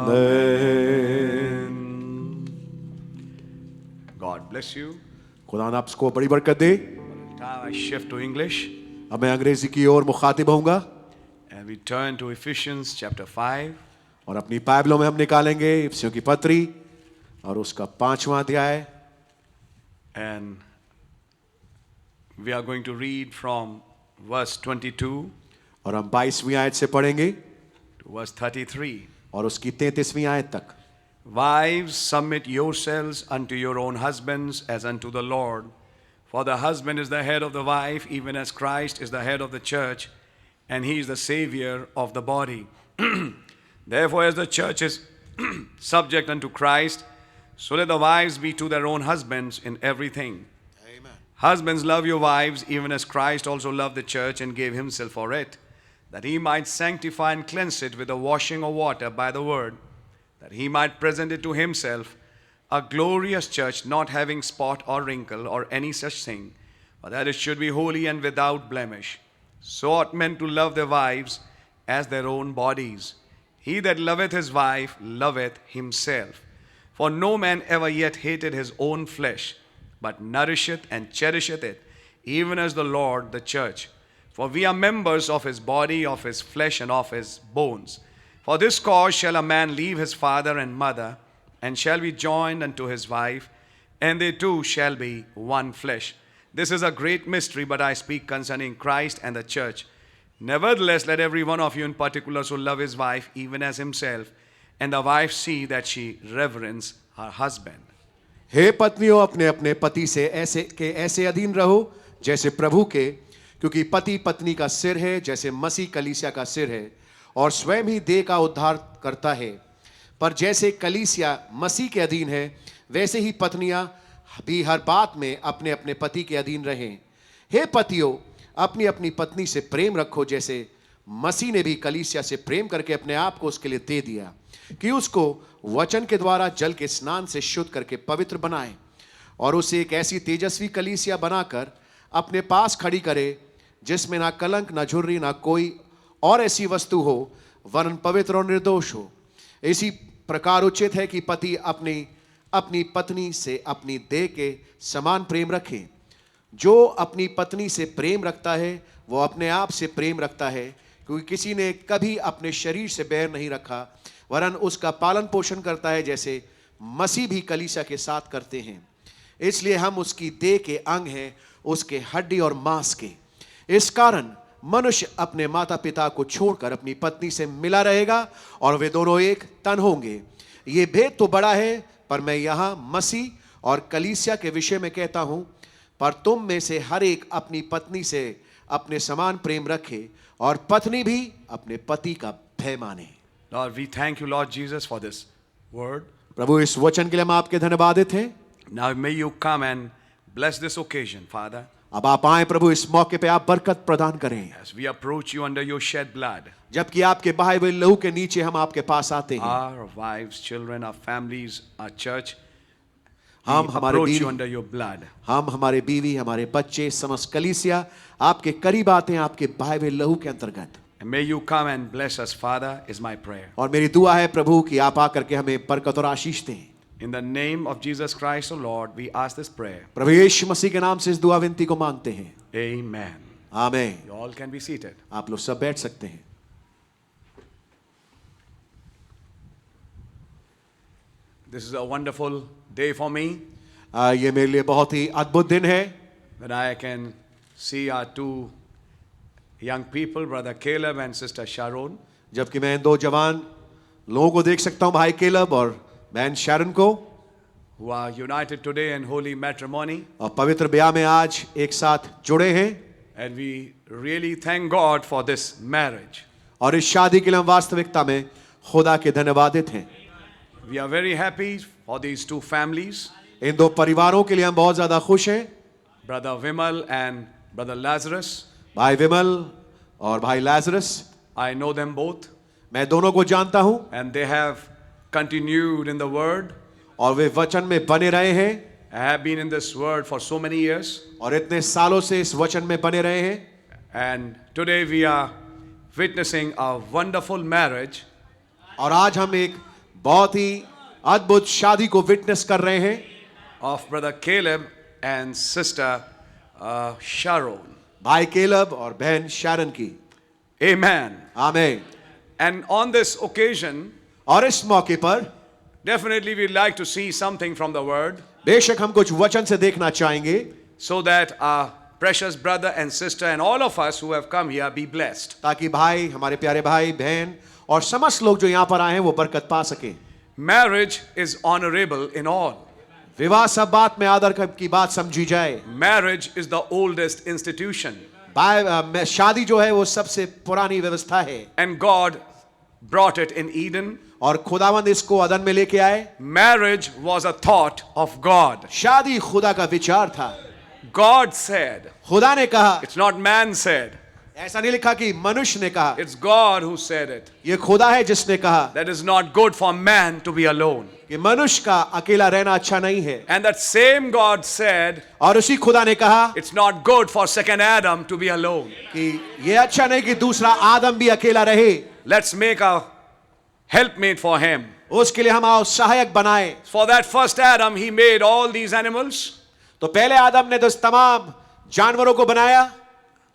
Amen. God bless you. खुदा ने आपको बड़ी बरकत दे। Now I shift to English. अब मैं अंग्रेजी की ओर मुखातिब होऊंगा, And we turn to Ephesians chapter 5. और अपनी बाइबलों में हम निकालेंगे इफिसियों की पत्री और उसका 5वां अध्याय। And we are going to read from verse 22 और हम 22वीं आयत से पढ़ेंगे to verse 33. और उसकी 33वीं आयत तक। Wives, submit yourselves unto your own husbands as unto the Lord. For the husband is the head of the wife, even as Christ is the head of the church, and he is the Savior of the body. Therefore, as the church is subject unto Christ, so let the wives be to their own husbands in everything. Amen. Husbands, love your wives, even as Christ also loved the church and gave himself for it, that he might sanctify and cleanse it with the washing of water by the word, that he might present it to himself a glorious church, not having spot or wrinkle or any such thing, but that it should be holy and without blemish. So ought men to love their wives as their own bodies. He that loveth his wife loveth himself. For no man ever yet hated his own flesh, but nourisheth and cherisheth it, even as the Lord the church. For we are members of his body, of his flesh, and of his bones. For this cause shall a man leave his father and mother, and shall be joined unto his wife, and they two shall be one flesh. This is a great mystery, but I speak concerning Christ and the church. Nevertheless, let every one of you in particular so love his wife even as himself, and the wife see that she reverence her husband. हे पत्नियों, अपने अपने पति से ऐसे अधीन रहो जैसे प्रभु के, क्योंकि पति पत्नी का सिर है, जैसे मसीह कलीसिया का सिर है और स्वयं ही देह का उद्धार करता है। पर जैसे कलीसिया मसीह के अधीन है, वैसे ही पत्नियां भी हर बात में अपने अपने पति के अधीन रहें। हे पतियों, अपनी अपनी पत्नी से प्रेम रखो, जैसे मसीह ने भी कलीसिया से प्रेम करके अपने आप को उसके लिए दे दिया, कि उसको वचन के द्वारा जल के स्नान से शुद्ध करके पवित्र बनाए और उसे एक ऐसी तेजस्वी कलीसिया बनाकर अपने पास खड़ी करे, जिसमें ना कलंक, ना झुर्री, ना कोई और ऐसी वस्तु हो, वरन पवित्र और निर्दोष हो। इसी प्रकार उचित है कि पति अपनी पत्नी से अपनी देह के समान प्रेम रखे। जो अपनी पत्नी से प्रेम रखता है वो अपने आप से प्रेम रखता है, क्योंकि किसी ने कभी अपने शरीर से बैर नहीं रखा, वरन उसका पालन पोषण करता है, जैसे मसीह भी कलीसिया के साथ करते हैं। इसलिए हम उसकी देह के अंग हैं, उसके हड्डी और मांस के। इस कारण मनुष्य अपने माता पिता को छोड़कर अपनी पत्नी से मिला रहेगा और वे दोनों एक तन होंगे। ये भेद तो बड़ा है, पर मैं यहाँ मसीह और कलीसिया के विषय में कहता हूँ, पर तुम में से हर एक अपनी पत्नी से अपने समान प्रेम रखे और पत्नी भी अपने पति का भय माने। Lord, we thank you, Lord Jesus, for this word. प्रभु, इस वचन के लिए हम आपके धन्यवादित हैं। Now may you come and bless this occasion, Father, अब आप आए प्रभु, इस मौके पे आप बरकत प्रदान करें। as we approach you under your shed blood. जबकि आपके बहाए हुए लहू के नीचे हम आपके पास आते हैं। Our wives, children, our families, our church, हम we हमारे approach you बीवी, under your blood. हम हमारे बीवी, हमारे बच्चे, समस्त कलीसिया आपके करीब आते हैं, आपके बहाए हुए लहू के अंतर्गत। And may you come and bless us, Father, is my prayer. और मेरी दुआ है प्रभु कि आप आकर के हमें बरकत और आशीष दें। In the name of Jesus Christ, O Lord, we ask this prayer. प्रभु यीशु मसीह के नाम से इस दुआ विनती को मांगते हैं। Amen. आमीन। You all can be seated. आप लोग सब बैठ सकते हैं। This is a wonderful day for me ये मेरे लिए बहुत ही अद्भुत दिन है when I can see our two young people, Brother Caleb and Sister Sharon, जबकि मैं इन दो जवान लोगों को देख सकता हूं, भाई केलब और बहन शारन को, who are united today in holy matrimony. और पवित्र ब्याह में आज एक साथ जुड़े हैं। And we really thank God for this marriage. और इस शादी के लिए हम वास्तविकता में खुदा के धन्यवादित हैं। We are very happy for these two families, इन दो परिवारों के लिए हम बहुत ज्यादा खुश हैं। Brother Vimal and Brother Lazarus. भाई विमल और भाई Lazarus, I know them both, मैं दोनों को जानता हूं and they have continued in the word. और वे वचन में बने रहे हैं I have been in this word for so many years, और इतने सालों से इस वचन में बने रहे हैं। and today we are witnessing a wonderful marriage और आज हम एक बहुत ही अद्भुत शादी को विटनेस कर रहे हैं of Brother Caleb and Sister Sharon. भाई केलब और बहन शारन की। Amen. आमीन। And on this occasion, और इस मौके पर definitely we'd like to see something from the word, बेशक हम कुछ वचन से देखना चाहेंगे, so that our precious brother and sister and all of us who have come here be blessed. ताकि भाई, हमारे प्यारे भाई बहन और समस्त लोग जो यहाँ पर आए हैं वो बरकत पा सके। Marriage is honorable in all. विवाह सब बात में आदर की बात समझी जाए। Marriage is the oldest institution, शादी जो है वो सबसे पुरानी व्यवस्था है and God brought it in Eden. और खुदावंद इसको अदन में लेके आए। Marriage was a thought of God. शादी खुदा का विचार था। God said, खुदा ने कहा, it's not man said, ऐसा नहीं लिखा कि मनुष्य ने कहा, it's God who said it. ये खुदा है जिसने कहा That is not good for man to be alone. कि मनुष्य का अकेला रहना अच्छा नहीं है। And that same God said, और उसी खुदा ने कहा it's not good for second Adam to be alone. कि ये अच्छा नहीं कि दूसरा आदम भी अकेला रहे, Let's make a helpmate for him. उसके लिए हम आओ सहायक बनाए। For that first Adam, he made all these animals. तो पहले आदम ने तो तमाम जानवरों को बनाया।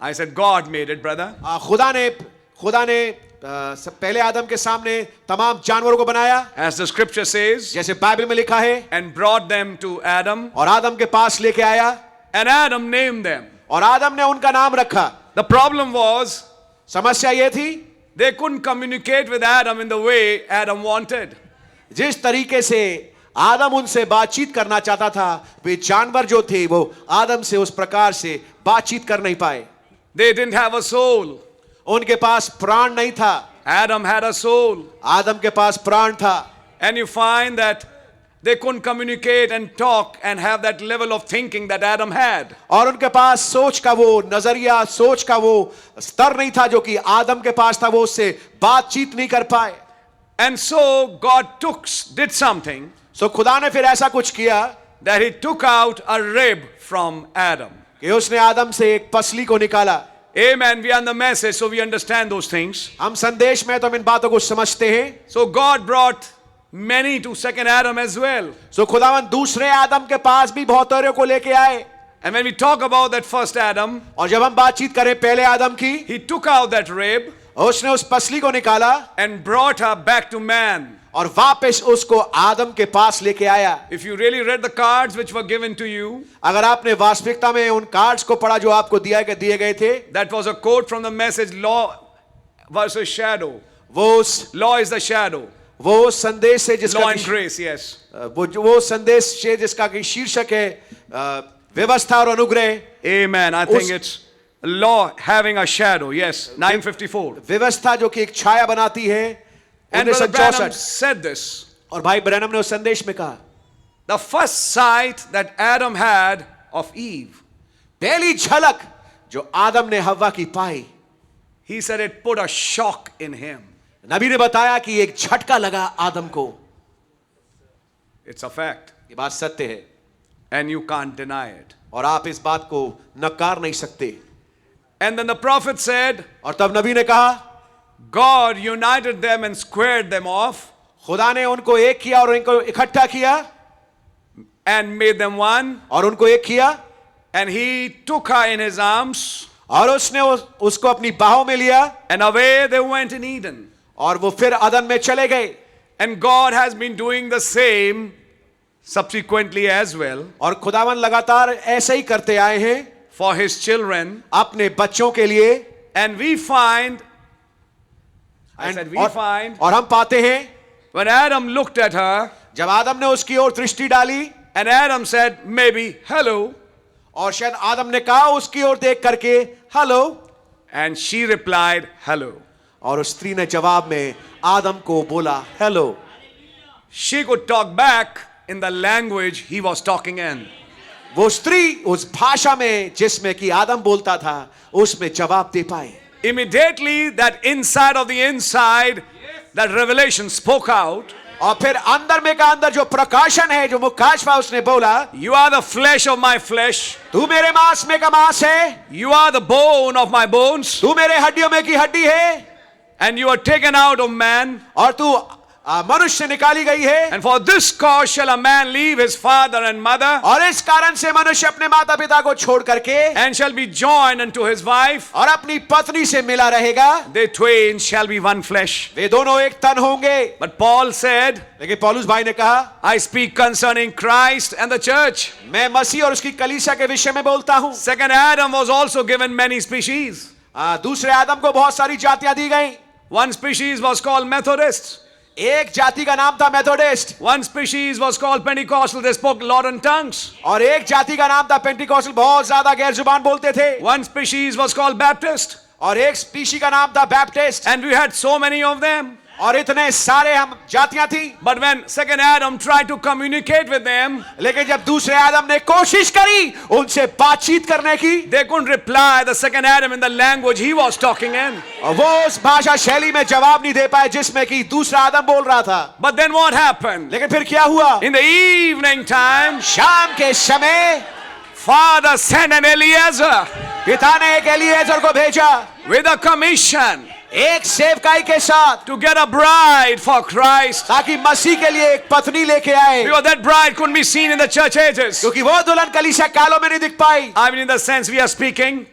I said, God made it, brother. खुदा ने पहले आदम के सामने तमाम जानवरों को बनाया, As the scripture says, जैसे बाइबल में लिखा है, and brought them to Adam, और आदम के पास लेके आया and Adam named them. और आदम ने उनका नाम रखा। The problem was, समस्या ये थी they couldn't communicate with Adam in the way Adam wanted. जिस तरीके से आदम उनसे बातचीत करना चाहता था, वे जानवर जो थे वो आदम से उस प्रकार से बातचीत कर नहीं पाए। They didn't have a soul. उनके पास प्राण नहीं था। Adam had a soul. आदम के पास प्राण था। And you find that they couldn't communicate and talk and have that level of thinking that Adam had. और उनके पास सोच का वो नजरिया, सोच का वो स्तर नहीं था जो कि आदम के पास था। वो उससे बातचीत नहीं कर पाए। And so God did something, सो खुदा ने फिर ऐसा कुछ किया that he took out a rib from Adam. कि उसने आदम से एक पसली को निकाला। Amen. We are in the message, so we understand those things. हम संदेश में तो हम इन बातों को समझते हैं। So God brought many to second Adam as well. सो खुदावन दूसरे आदम के पास भी बहुत सारे को लेके आए। And when we talk about that first Adam, और जब हम बातचीत करें पहले आदम की, he took out that rib उसने उस पसली को निकाला and brought her back to man. और वापस उसको आदम के पास लेके आया। If you really read the cards which were given to you, अगर आपने वास्तविकता में उन कार्ड्स को पढ़ा जो आपको दिए गए थे, that was a quote from the message law versus shadow. Law is the shadow. वो संदेश है जिसका Law and grace, yes. वो संदेश है जिसका कि शीर्षक है व्यवस्था और अनुग्रह। Amen. I think it's law having a shadow. Yes, 954. व्यवस्था जो कि एक छाया बनाती है। And Brother Branham 1964 said this. और भाई ब्रैनम ने उस संदेश में कहा, The first sight that Adam had of Eve, पहली झलक जो आदम ने हव्वा की पाई, he said it put a shock in him. नबी ने बताया कि एक झटका लगा आदम को। It's a fact. ये बात सत्य है And you can't deny it. और आप इस बात को नकार नहीं सकते। And then the prophet said, और तब नबी ने कहा, God united them and squared them off खुदा ने उनको एक किया और उनको इकट्ठा किया and made them one. और उनको एक किया And he took her in his arms और उसने उसको अपनी बाहों में लिया and away they went in Eden. और वो फिर अदन में चले गए। And God has been doing the same subsequently as well और खुदावन लगातार ऐसे ही करते आए हैं for his children. अपने बच्चों के लिए। And we find, I said we और, find, और हम पाते हैं when Adam looked at her, जब आदम ने उसकी ओर दृष्टि डाली and Adam said, maybe hello, और शायद आदम ने कहा उसकी ओर देख करके hello, and she replied, hello. और उस स्त्री ने जवाब में आदम को बोला hello. She could talk back in the language he was talking in. वो स्त्री उस भाषा में जिसमें कि आदम बोलता था उसमें जवाब दे पाए। Immediately that inside of the inside, that revelation spoke out. और फिर अंदर में का अंदर जो प्रकाशन है, जो मुकाशवा उसने बोला, You are the flesh of my flesh. तू मेरे मांस में का मांस है, You are the bone of my bones. तू मेरे हड्डियों में की हड्डी है, And you are taken out of man. और तू मनुष्य से निकाली गई है। And for this cause shall a man leave his father and mother, और इस कारण से मनुष्य अपने माता पिता को छोड़ करके and shall be joined unto his wife. और अपनी पत्नी से मिला रहेगा, They twain shall be one flesh. वे दोनों एक तन होंगे। But Paul said, लेकिन पौलुस भाई ने कहा, I speak concerning Christ and the church. मैं मसीह और उसकी कलीसिया के विषय में बोलता हूं। Second Adam was also given many species. दूसरे आदम को बहुत सारी जातियां दी गई। One species was called Methodists. एक जाति का नाम था Methodist, One species was called Pentecostal. They spoke Lord in tongues. और एक जाति का नाम था पेंटिकॉस्टल, बहुत ज्यादा गैर जुबान बोलते थे। One species was called Baptist. और एक स्पीशी का नाम था Baptist, And we had so many of them. और इतने सारे हम जातियां थी। But when second Adam tried to communicate with them, लेकिन जब दूसरे आदम ने कोशिश करी उनसे बातचीत करने की, they couldn't reply the second Adam in the language he was talking in. और वो उस भाषा शैली में जवाब नहीं दे पाए जिसमें कि दूसरा आदम बोल रहा था। But then what happened? लेकिन फिर क्या हुआ? In the evening time, शाम के समय Father sent an Eliezer पिता ने एक एलिएजर को भेजा with a commission एक सेवकाई के साथ, to get a bride for Christ. ताकि मसीह के लिए एक पत्नी लेके आए, Because that bride couldn't be seen in the church ages. क्योंकि वो दुल्हन कलीसिया कालों में नहीं दिख पाई। I mean, in the sense we are speaking,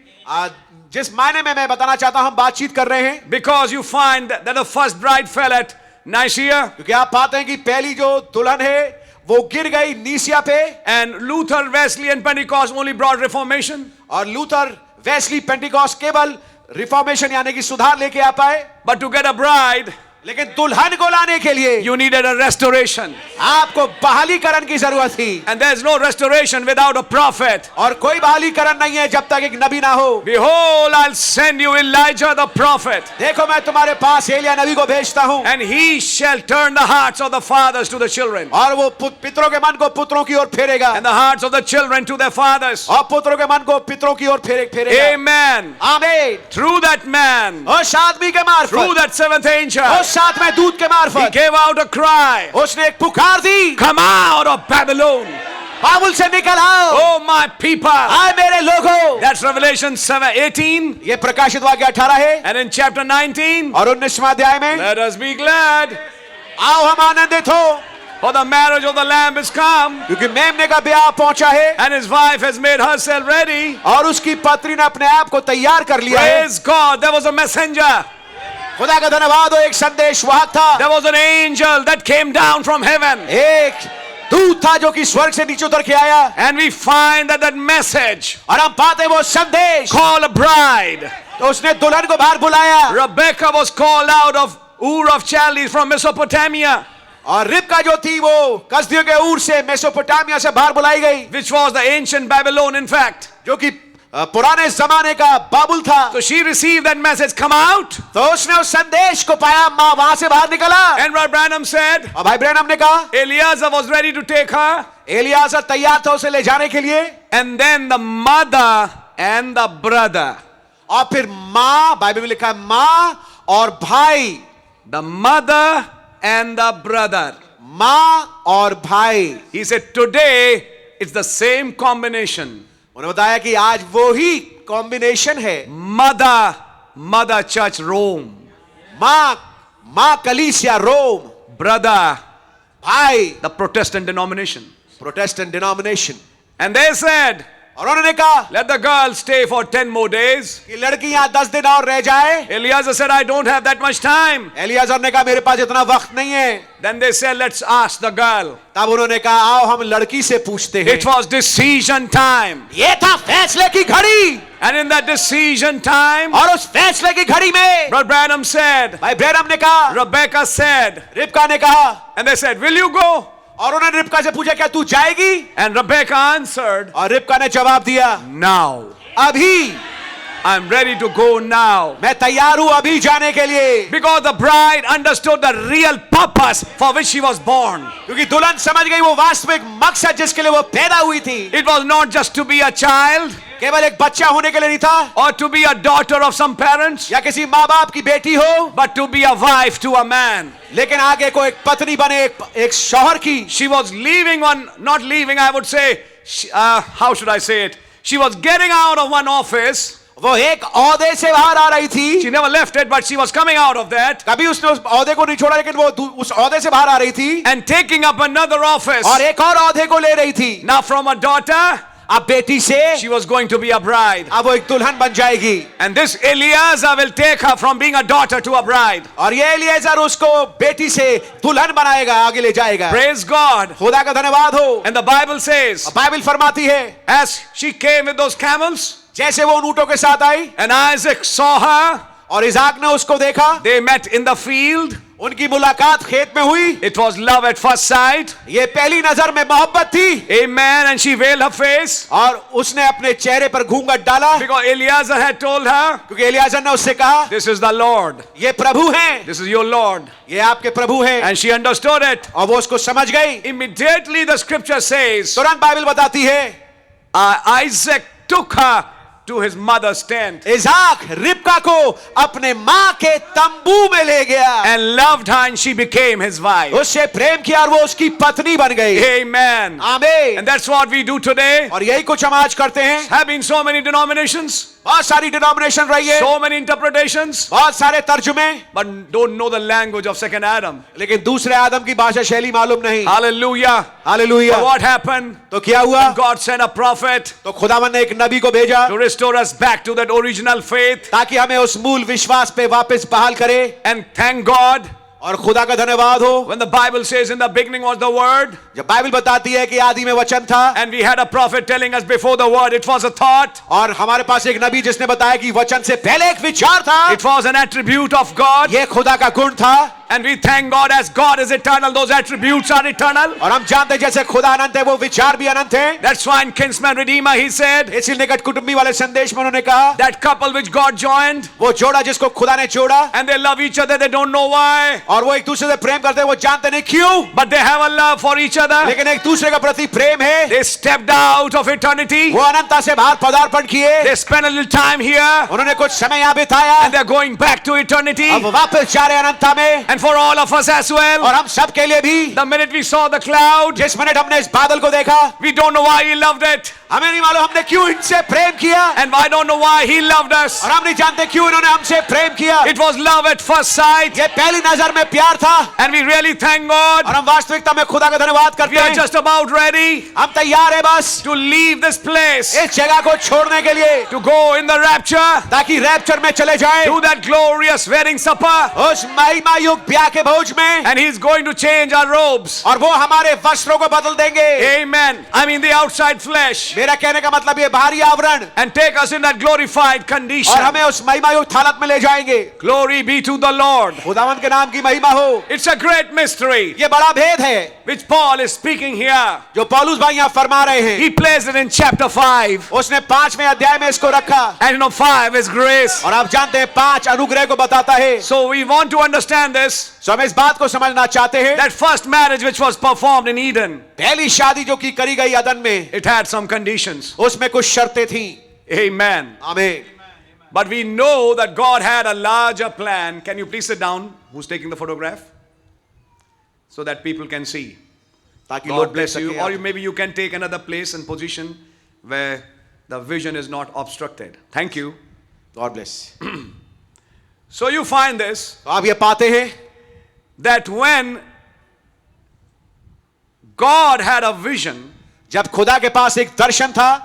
जिस मायने में मैं बताना चाहता हूं हम बातचीत कर रहे हैं, because you find that the first bride fell at Nicaea, क्योंकि आप पाते हैं कि पहली जो दुल्हन है वो गिर गई नीसिया पे, and Luther, Wesley, and Pentecost only brought Reformation. और लूथर, वेस्ली, पेंटिकॉस्ट केवल रिफॉर्मेशन यानी कि सुधार लेके आ पाए, but to get a bride, लेकिन दुल्हन को लाने के लिए you needed a restoration. आपको बहालीकरण की जरूरत थी, And there's no restoration without a prophet. और कोई बहालीकरण नहीं है जब तक एक नबी ना हो। Behold, I'll send you Elijah the prophet, देखो मैं तुम्हारे पास एलिया नबी को भेजता हूँ, and he shall turn the hearts of the fathers to the children, और वो पितरों के मन को पुत्रों की ओर फेरेगा, and the hearts of the children to their fathers. और पुत्रों के मन को पितरों की ओर फेरेगा। Amen. आमीन। Through that man, उस आदमी के through मार्फत, that seventh angel, उस सातवें दूत के he मार्फत gave out a cry, उसने एक पुकार दी, come out of Babylon, बाबुल से निकल आओ, oh my people. आए मेरे लोगों। That's Revelation 7:18. ये प्रकाशित वाक्य 18 है, And in chapter 19, और 19वां अध्याय में let us be glad, आओ हम आनंदित हो, for the marriage of the Lamb is come, क्योंकि मेमने का ब्याह पहुंचा है, and his wife has made herself ready. और उसकी पत्नी ने अपने आप को तैयार कर लिया है। Praise God. There was a messenger. खुदा का धन्यवाद हो, एक संदेश वाहक था, There was an angel that came down from heaven. एक दूत था जो कि स्वर्ग से नीचे उतर के आया, And we find that message, और हम पाते वो संदेश, call a bride. तो उसने दुल्हन को बाहर बुलाया, Rebecca was called out of Ur of Chaldees from Mesopotamia, और रिबका जो थी वो कसदियों के ऊर से मेसोपोटामिया से बाहर बुलाई गई, which was the ancient Babylon, in fact. जो कि पुराने जमाने का बाबुल था। So she received that message, come out. तो उसने उस संदेश को पाया, माँ वहां से बाहर निकला, And Brother Branham said, और भाई ब्रैनम ने कहा, Eliezer was ready to take her. एलियाजा तैयार था उसे ले जाने के लिए, And then the mother and the brother. और फिर माँ, बाइबल में लिखा है माँ और भाई, The mother and the brother. माँ और भाई। He said, today it's the same combination. उन्होंने बताया कि आज वो ही कॉम्बिनेशन है, Mother Church Rome. माँ कलीसिया रोम, Brother, भाई the Protestant denomination. Protestant denomination. And they said, और उन्होंने कहा let the girl stay for 10 more days. कि लड़की यहाँ 10 दिन और रह जाए। Eliezer said, I don't have that much time. Eliezer ने कहा मेरे पास इतना वक्त नहीं है। Then they said, let's ask the girl. तब उन्होंने कहा आओ हम लड़की से पूछते हैं। It was decision time. ये था फैसले की घड़ी, And in that decision time, और उस फैसले की घड़ी में Brother Branham said, भाई ब्रैनम ने कहा, Rebecca said, रिबका ने कहा, and they said, will you go? और उन्होंने रिबका से पूछा क्या तू जाएगी? And Rebecca answered, और रिबका ने जवाब दिया, now. अभी, I'm ready to go now. मैं तैयार हूं अभी जाने के लिए। Because the bride understood the real purpose for which she was born. क्योंकि दुल्हन समझ गई वो वास्तविक मकसद जिसके लिए वो पैदा हुई थी। It was not just to be a child केवल एक बच्चा होने के लिए नहीं था, or to be a daughter of some parents, या किसी माँ बाप की बेटी हो, but to be a wife to a man. लेकिन आगे को एक पत्नी बने, एक शौहर की। She was leaving one, not leaving, I would say, how should I say it? She was getting out of one office. वो एक औहदे से बाहर आ रही थी। She never left it, but she was coming out of that. कभी उसने उस औहदे को नहीं छोड़ा, लेकिन वो उस औहदे से बाहर आ रही थी, And taking up another office. और एक और औहदे को ले रही थी। Now from a daughter, अब बेटी से she was going to be a bride. अब वो एक दुल्हन बन जाएगी। And this Eliezer will take her from being a daughter to a bride. और ये एलिएजर उसको बेटी से दुल्हन बनाएगा, आगे ले जाएगा। Praise God. खुदा का धन्यवाद हो। And the Bible says, Bible फरमाती है, as she came with those camels, जैसे वो उन ऊँटों के साथ आई, and Isaac saw her, और इसाक ने उसको देखा, they met in the field. उनकी मुलाकात खेत में हुई। It was love at first sight. ये पहली नजर में मोहब्बत थी। Amen. And she veiled her face. और उसने अपने चेहरे पर घूंघट डाला, Because Eliezer had told her, क्योंकि एलियाजर ने उससे कहा, this is the Lord. ये प्रभु हैं, This is your Lord. ये आपके प्रभु हैं। And she understood it. और वो उसको समझ गई। Immediately the scripture says, तुरंत बाइबल बताती है, Isaac took her to his mother's tent Isaac Rebekah को अपने माँ के तंबू में ले गया, and loved her, and she became his wife. उससे प्रेम किया और वो उसकी पत्नी बन गई। Amen. आमीन। And that's what we do today. और यही कुछ हम आज करते हैं। Have been so many denominations, बहुत सारी डिनोमिनेशन रही है, so many interpretations, बहुत सारे तर्जुमे, but don't know the language of second Adam. लेकिन दूसरे आदम की भाषा शैली मालूम नहीं। Hallelujah. Hallelujah. But what happened? तो क्या हुआ? God sent a prophet तो खुदावन ने एक नबी को भेजा to restore us back to that original faith. ताकि हमें उस मूल विश्वास पे वापस बहाल करे। And thank God, और खुदा का धन्यवाद हो। When the Bible says in the beginning was the Word, जब बाइबल बताती है कि आदि में वचन था, and we had a prophet telling us before the Word it was a thought, और हमारे पास एक नबी जिसने बताया कि वचन से पहले एक विचार था, it was an attribute of God, ये खुदा का गुण था। and we thank God as God is eternal, those attributes are eternal. और हम जानते हैं जैसे खुदा अनंत है वो विचार भी अनंत है। That's why in Kinsman Redeemer he said, इसी निकट कुटुंबी वाले संदेश में उन्होंने कहा, that couple which God joined, वो जोड़ा जिसको खुदा ने जोड़ा, and they love each other, they don't know why, और वो एक दूसरे से प्रेम करते हैं, वो जानते नहीं क्यों, but they have a love for each other. लेकिन एक दूसरे के प्रति प्रेम है। They stepped out of eternity, वो अनंतता से बाहर पदार्पण किए, they spent a little time here, उन्होंने कुछ समय यहाँ बिताया, and they're going back to eternity. अब वापस जा रहे अनंतता में। And for all of us as well, और हम सब के लिए भी, the minute we saw the cloud, जिस मिनट हमने इस बादल को देखा, we don't know why he loved it, हमें नहीं मालूम हमने क्यों इनसे प्रेम किया, and I don't know why he loved us. और हम नहीं जानते क्यों इन्होंने हमसे प्रेम किया। It was love at first sight, ये पहली नजर में प्यार था, and we really thank God. और हम वास्तविकता में खुदा का धन्यवाद We करते are हैं। just about ready हम तैयार है बस to leave this place, इस जगह को छोड़ने के लिए, to go in the rapture, ताकि रैप्चर में चले जाए, to that glorious wedding supper, उस महिमा युक्त ब्याह के भोज में, and he's going to change our robes. और वो हमारे वस्त्रों को बदल देंगे। Amen. I mean the outside flesh, मेरा कहने का मतलब ये बाहरी आवरण, and take us in that glorified condition. और हमें उस महिमा युक्त हालत में ले जाएंगे। Glory be to the Lord. खुदावंद के नाम की महिमा हो। It's a great mystery ये बड़ा भेद है which Paul is speaking here. जो पौलुस भाई यहाँ फरमा रहे हैं। He placed it in chapter 5, उसने 5वें अध्याय में इसको रखा, and 5 is grace. और आप जानते हैं 5 अनुग्रह को बताता है। So we want to understand this, सो हम इस बात को समझना चाहते हैं, that first marriage which was performed in Eden, पहली शादी जो की करी गई अदन में, it had some conditions. उसमें कुछ शर्तें थीं। Amen. आमीन। But we know that God had a larger plan. Can you please sit down? Who's taking the photograph? So that people can see. ताकि God लोग देख bless you. Or सकें। maybe you can take another place and position where the vision is not obstructed. Thank you. God bless। So you find this, तो आप ये पाते हैं that when God had a vision, जब खुदा के पास एक दर्शन था,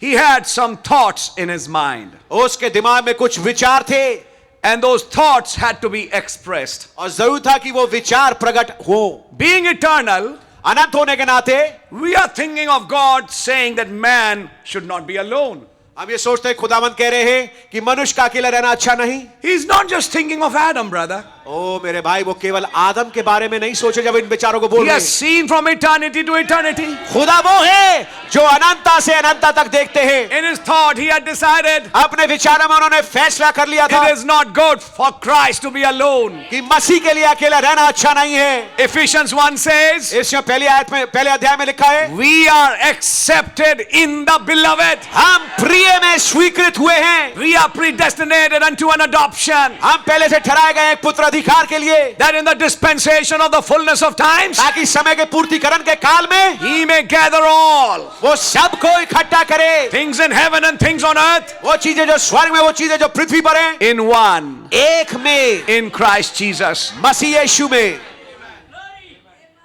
he had some thoughts in his mind. उसके दिमाग में कुछ विचार थे, And those thoughts had to be expressed. और जरूर था कि वो विचार प्रकट हो। Being eternal, अनंत होने के नाते we are thinking of God saying that man should not be alone. हम ये सोचते हैं, खुदावंद कह रहे हैं कि मनुष्य का अकेला रहना अच्छा नहीं। He's not just thinking of Adam, brother. ओ मेरे भाई, वो केवल आदम के बारे में नहीं सोचे जब इन विचारों को बोल He रहे has हैं। seen from eternity to eternity. खुदा वो है जो अनंतता से अनंतता तक देखते हैं। In his thought, he had decided अपने विचारों में उन्होंने फैसला कर लिया था it is not good for Christ to be alone. कि मसीह के लिए अकेला रहना अच्छा नहीं है। Ephesians 1 says, इसमें पहली आयत में, पहले अध्याय में लिखा है, we are accepted in the beloved. हम प्रिय में स्वीकृत हुए हैं। We are predestinated unto an adoption. हम पहले से ठहराए गए एक पुत्र अधिकार के लिए, That in the dispensation of the fullness of times, ताकि समय के पूर्तिकरण के काल में he may gather all वो सबको इकट्ठा करे। things in heaven and things on earth वो चीजें जो स्वर्ग में, वो चीजें जो पृथ्वी पर हैं, in one, एक में, in Christ Jesus. मसीह यीशु में।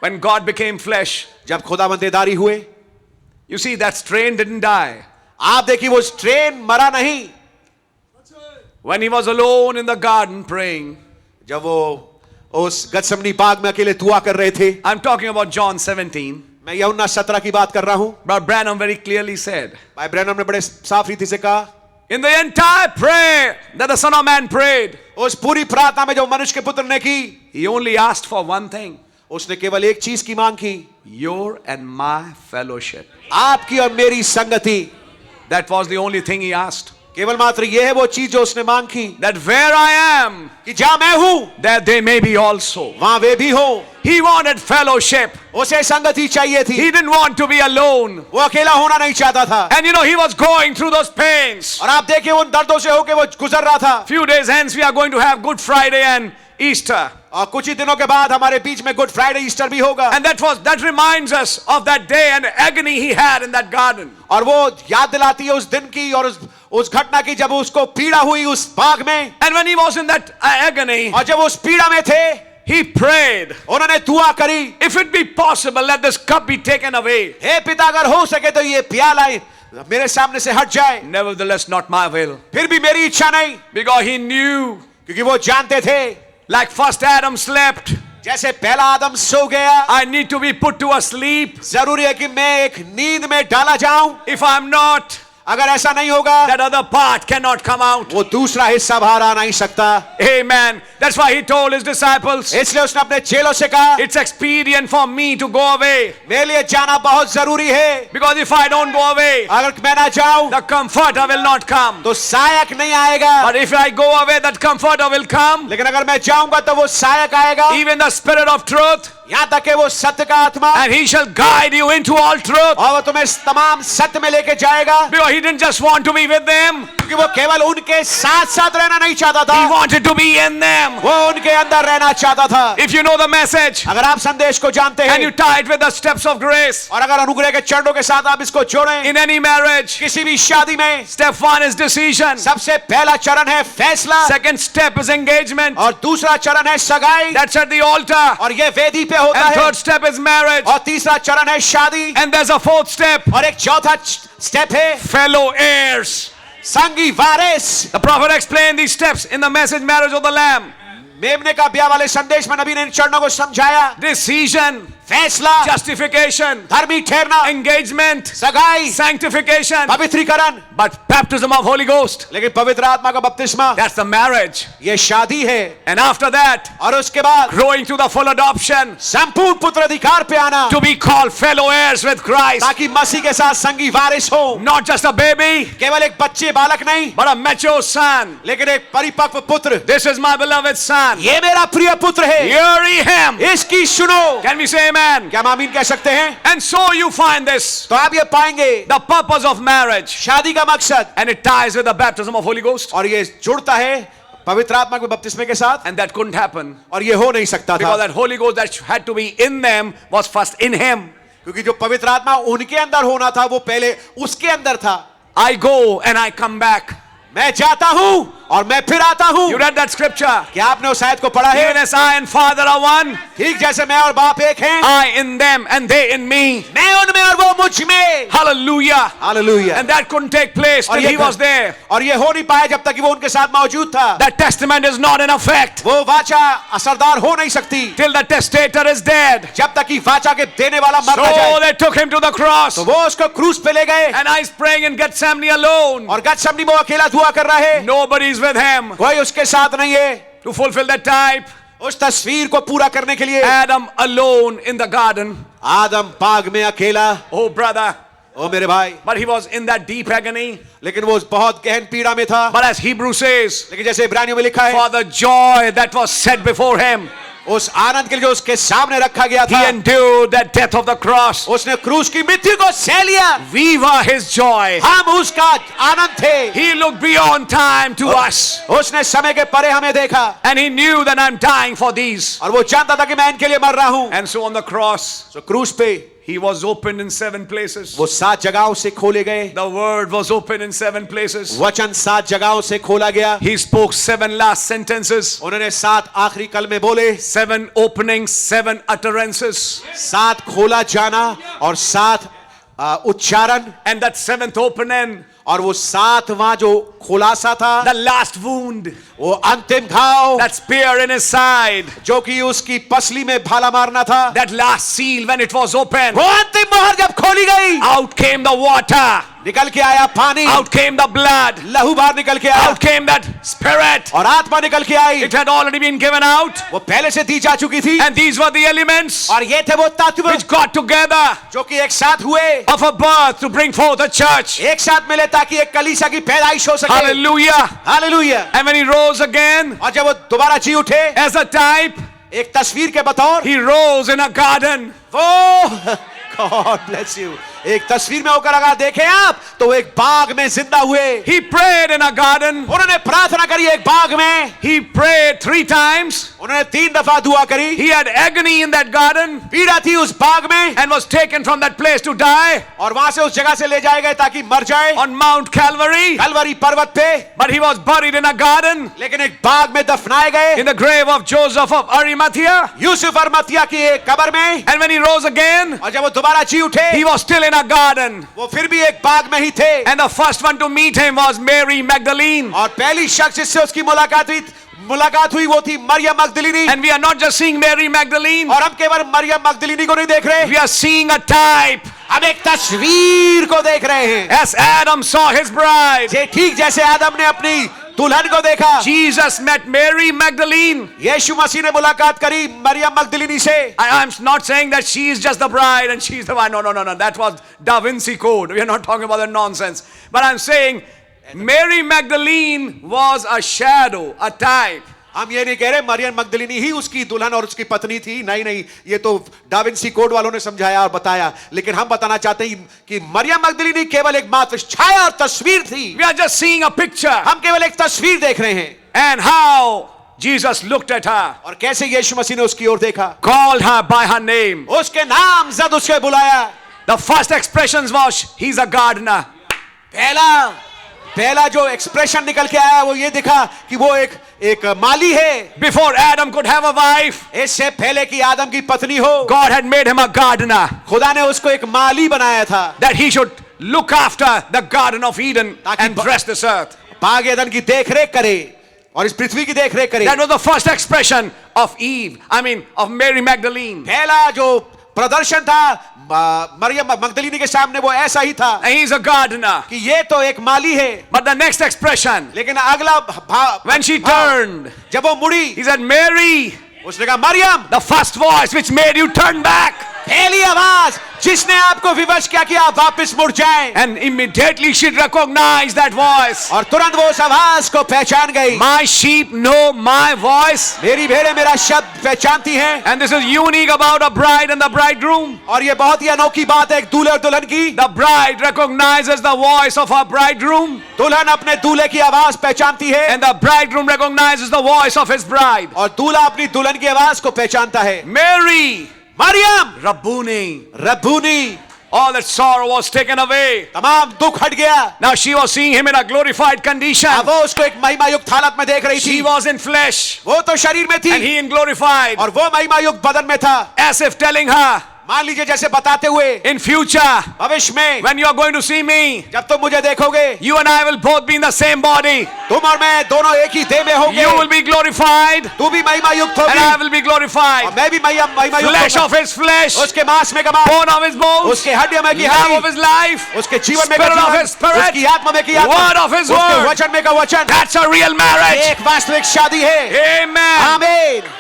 When God became flesh, जब खुदावंद देदारी हुए, you see that strain didn't die. आप देखिए वो स्ट्रेन मरा नहीं। When he was alone in the garden praying, जब वो उस गतसमनी बाग में अकेले दुआ कर रहे थे, I'm talking about John 17. मैं यूहन्ना 17 की बात कर रहा हूं। But Branham very clearly said, भाई ब्रैनम ने बड़े साफ रीति से कहा, in the entire prayer that the Son of Man prayed, उस पूरी प्रार्थना में जो मनुष्य के पुत्र ने की, he only asked for one thing, उसने केवल एक चीज की मांग की, your and my fellowship. आपकी और मेरी संगति। That was the only thing he asked. केवल मात्र यह है वो चीज जो उसने मांग की, That where I am, कि जहां मैं हूं that they may be also. वहां वे भी हो। He wanted fellowship. उसे संगति चाहिए थी, He didn't want to be alone. वो अकेला होना नहीं चाहता था। And you know, he was going through those pains. और आप देखिए उन दर्दों से होके वो गुजर रहा था। Few days hence, we are going to have Good Friday and Easter. और कुछ ही दिनों के बाद हमारे बीच में गुड फ्राइडे, ईस्टर भी होगा। And that reminds us of that day and agony he had in that garden. और वो याद दिलाती है उस दिन की और उस घटना की जब उसको पीड़ा हुई उस बाग में। And when he was in that agony, और जब उस पीड़ा में थे, he prayed, उन्होंने दुआ करी, if it be possible, let this cup be taken away. हे पिता अगर हो सके तो ये प्याला मेरे सामने से हट जाए, Nevertheless, not my will. फिर भी मेरी इच्छा नहीं, Because he knew क्योंकि वो जानते थे Like first Adam slept, जैसे पहला आदम सो गया, I need to be put to a sleep. जरूरी है कि मैं एक नींद में डाला जाऊं. If I'm not, अगर ऐसा नहीं होगा, that other part cannot come out. वो दूसरा हिस्सा बाहर आ नहीं सकता. Amen. That's why he told his disciples, इसलिए उसने अपने चेलों से कहा, it's expedient for me to go away. मेरे लिए जाना बहुत जरूरी है. Because if I don't go away, अगर मैं ना जाऊं, the comforter will not come. तो सहायक नहीं आएगा. But if I go away, that comforter will come. लेकिन अगर मैं जाऊंगा तो वो सहायक आएगा. Even the spirit of truth, यहाँ तक कि वो सत्य का आत्मा, and he shall guide you into all truth. और वो तुम्हें तमाम सत्य में लेके जाएगा. Because he didn't just want to be with them, क्योंकि वो केवल उनके साथ साथ रहना नहीं चाहता था, he wanted to be in them. वो उनके अंदर रहना चाहता था. If you know the message अगर आप संदेश को जानते and you हैं tie it with the steps of grace, और अगर अनुग्रह के चरणों के साथ आप इसको जोड़ें, in any marriage, किसी भी शादी में step 1 is decision. सबसे पहला चरण है फैसला, Second step is engagement. और दूसरा चरण है सगाई, That's at the altar. और ये वेदी पे होता And है, third step is marriage. और तीसरा चरण है शादी, And there's a fourth step, और एक चौथा स्टेप है fellow heirs. संगी वारिस. The prophet explained these steps in the message marriage of the Lamb. मेमने का ब्याह वाले संदेश में नबी ने इन चरणों को समझाया. Decision, फैसला, justification, धर्मी ठहरना, engagement, सगाई, sanctification, पवित्रीकरण. but baptism of Holy Ghost, लेकिन पवित्र आत्मा का बपतिस्मा, that's the marriage. ये शादी है. And after that, और उसके बाद growing to the full adoption, संपूर्ण पुत्र अधिकार पे आना, to be called fellow heirs with Christ. ताकि मसीह के साथ संगी वारिस हो. Not just a baby, केवल एक बच्चे बालक नहीं, but a mature son. लेकिन एक परिपक्व पुत्र. This is my beloved son. ये मेरा प्रिय पुत्र है, Hear ye him. इसकी सुनो. Can we say amen? क्या हम आमीन कह सकते हैं? And so you find this, तो आप ये पाएंगे the purpose of marriage, शादी का मकसद, and it ties with the baptism of Holy Ghost. और ये जुड़ता है पवित्र आत्मा के बपतिस्मे के साथ, And that couldn't happen और ये हो नहीं सकता because था, that Holy Ghost that had to be in them was first in him. क्योंकि जो पवित्र आत्मा उनके अंदर होना था वो पहले उसके अंदर था. I go and I come back. मैं जाता हूँ और मैं फिर आता हूँ. You read that scripture? क्या आपने उस आयत को पढ़ा Even है? as I and Father are one, ठीक जैसे मैं और बाप एक हैं, I in them and they in me. मैं उनमें और वो मुझ में. Hallelujah. Hallelujah. And that couldn't take place till he was there. और ये हो नहीं पाया जब तक कि वो उनके साथ मौजूद था. That testament is not in effect वो वाचा असरदार हो नहीं सकती till the testator is dead. जब तक कि वाचा के देने वाला मर ना So जाए. they took him to the cross. तो वो उसको क्रूस पे ले गए, And I was praying in Gethsemane alone. और गतसमनी में वो अकेला दुआ कर रहा है, Nobody's with him कोई उसके साथ नहीं है. to fulfill that type. उस तस्वीर को पूरा करने के लिए Adam alone in the garden. आदम बाग में अकेला. Oh, brother. ओ मेरे भाई, But he was in that deep agony. लेकिन वो बहुत गहन पीड़ा में था. But as Hebrew says, लेकिन जैसे इब्रानियों में लिखा है, for the joy that was set before him, उस आनंद के लिए जो उसके सामने रखा गया he था, endured that death of the cross. उसने क्रूस की मृत्यु को सह लिया. We were his joy. हम उसका आनंद थे. He looked beyond time to us. उसने समय के परे हमें देखा, And he knew that I'm dying for these. और वो जानता था कि मैं इनके लिए मर रहा हूं. And so on the cross, तो क्रूस पे he was opened in 7 places. वो 7 जगहों से खोले गए. The word was opened in 7 places. वचन 7 जगहों से खोला गया. He spoke 7 last sentences, उन्होंने 7 आखिरी कलमे बोले. 7 openings, 7 utterances. 7 खोला जाना और 7 उच्चारण. And that 7th opening, और वो 7वां जो खुलासा था, the last wound, वो अंतिम घाव, that spear in his side, जो कि उसकी पसली में भाला मारना था. that last seal when it was opened, वो अंतिम मोहर जब खोली गई, out came the water, निकल के आया पानी, out came the blood, लहू बाहर निकल के आया, out came that spirit. और आत्मा निकल के आई. It had already been given out, वो पहले से दी जा चुकी थी. and these were the elements और ये थे वो तत्व which got together जो कि एक साथ हुए, of a birth to bring forth a church. एक साथ मिले ताकि एक कलीसिया की पैदाइश हो सके. Hallelujah. Hallelujah. And when he rose again, और जब वो दोबारा जी उठे, as a type, एक तस्वीर के बतौर, he rose in a garden. वो God bless you. एक तस्वीर में होकर अगर देखें आप तो वो एक बाग में जिंदा हुए. He prayed in a garden. उन्होंने प्रार्थना करी एक बाग में. He prayed 3 times. उन्होंने 3 दफा दुआ करी. He had agony in that garden पीड़ा थी उस बाग में, and was taken from that place to die और वहां से उस जगह से ले जाए गए ताकि मर जाए on Mount Calvary. कलवरी पर्वत पे. But he was buried in a garden लेकिन एक बाग में दफनाए गए, in the grave of Joseph of Arimathea. Yusuf अरमतिया की एक कब्र में. And when he rose again, और जब वो दोबारा जी उठे, he was still in a garden. वो फिर भी एक बाग में ही थे. And the first one to meet him was Mary Magdalene. और पहली शख्स जिससे उसकी मुलाकात हुई मुलाकात हुई वो थी मरियम मगदलीनी। And we are not just seeing Mary Magdalene, और हम केवल मरियम मगदलीनी को नहीं देख रहे, we are seeing a type. हम एक तस्वीर को देख रहे हैं। As Adam saw his bride, ये ठीक जैसे आदम ने अपनी दुल्हन को देखा, Jesus met Mary Magdalene. यीशु मसीह ने मुलाकात करी मरियम मगदलीनी से। I'm not saying that she is just the bride and she's the one. No. That was Da Vinci Code. We are not talking about that nonsense. But I'm saying Mary Magdalene was a shadow, a type. हम ये नहीं कह रहे मरियम मगदलीनी ही उसकी दुल्हन और उसकी पत्नी थी, नहीं, ये तो डाविंसी कोड वालों ने समझाया और बताया, लेकिन हम बताना चाहते हैं कि मरियम मगदलीनी केवल एक मात्र छाया और तस्वीर थी। We are just seeing a picture. हम केवल एक तस्वीर देख रहे हैं। And how Jesus looked at her, और कैसे यीशु मसीह ने उसकी ओर देखा, called her by her name. उसके नाम जद उसके बुलाया। The first expressions was, he's a gardener. पहला जो एक्सप्रेशन निकल के आया वो ये दिखा कि वो एक माली है। Before Adam could have a wife, इससे पहले कि आदम की पत्नी हो, God had made him a gardener, खुदा ने उसको एक माली बनाया था, that he should look after the Garden of Eden and dress this earth. Bagh Edan की देखरेख करे और इस पृथ्वी की देखरेख करे। That was the first expression of of Mary Magdalene. पहला जो प्रदर्शन था मरियम मगदलीनी के सामने वो ऐसा ही था, And he's a gardener. कि ये तो एक माली है। But the next expression, लेकिन अगला when she turned, जब वो मुड़ी, he said, Mary, उसने कहा Maryam. the first voice which made you turn back. पहली आवाज जिसने आपको विवश किया कि आप वापस मुड़ जाएं। And immediately she recognized that voice. और तुरंत वो उस आवाज को पहचान गई। My sheep know my voice. मेरी भेड़ें मेरा शब्द पहचानती हैं। And this is unique about a bride and the bridegroom. और ये बहुत ही अनोखी बात है एक दूल्हे और दुल्हन की। The bride recognizes the voice of her bridegroom. दुल्हन अपने दूल्हे की आवाज पहचानती है। And the bridegroom recognizes the voice of his bride. और दूल्हा अपनी दुल्हन की आवाज को पहचानता है। Mary, Maryam, Rabboni, all that sorrow was taken away. तमाम दुख हट गया। Now she was seeing him in a glorified condition. अब वो उसको एक महिमा युक्त हालत में देख रही She थी। was in flesh वो तो शरीर में and थी he in glorified. और वो महिमा युक्त बदन में था। As if telling her, मान लीजिए जैसे बताते हुए in future, भविष्य में when you are going to see me, जब तुम मुझे देखोगे, you and I will both be in the same body. तुम और मैं दोनों एक ही देह में होंगे। You will be glorified तू भी महिमा युक्त and I होगी will be और glorified. मैं भी महिमा युक्त Flesh होगा। of his flesh, उसके मांस में कमा, bone of his bones, उसके हड्डियों में की love हड्डी, of his life, उसके जीवन में spirit का of जीवन, his spirit, उसकी आत्मा में की आत्मा, word of his उसके word. वचन में का वचन। That's a real marriage. एक वास्तविक शादी है। Amen. आमीन।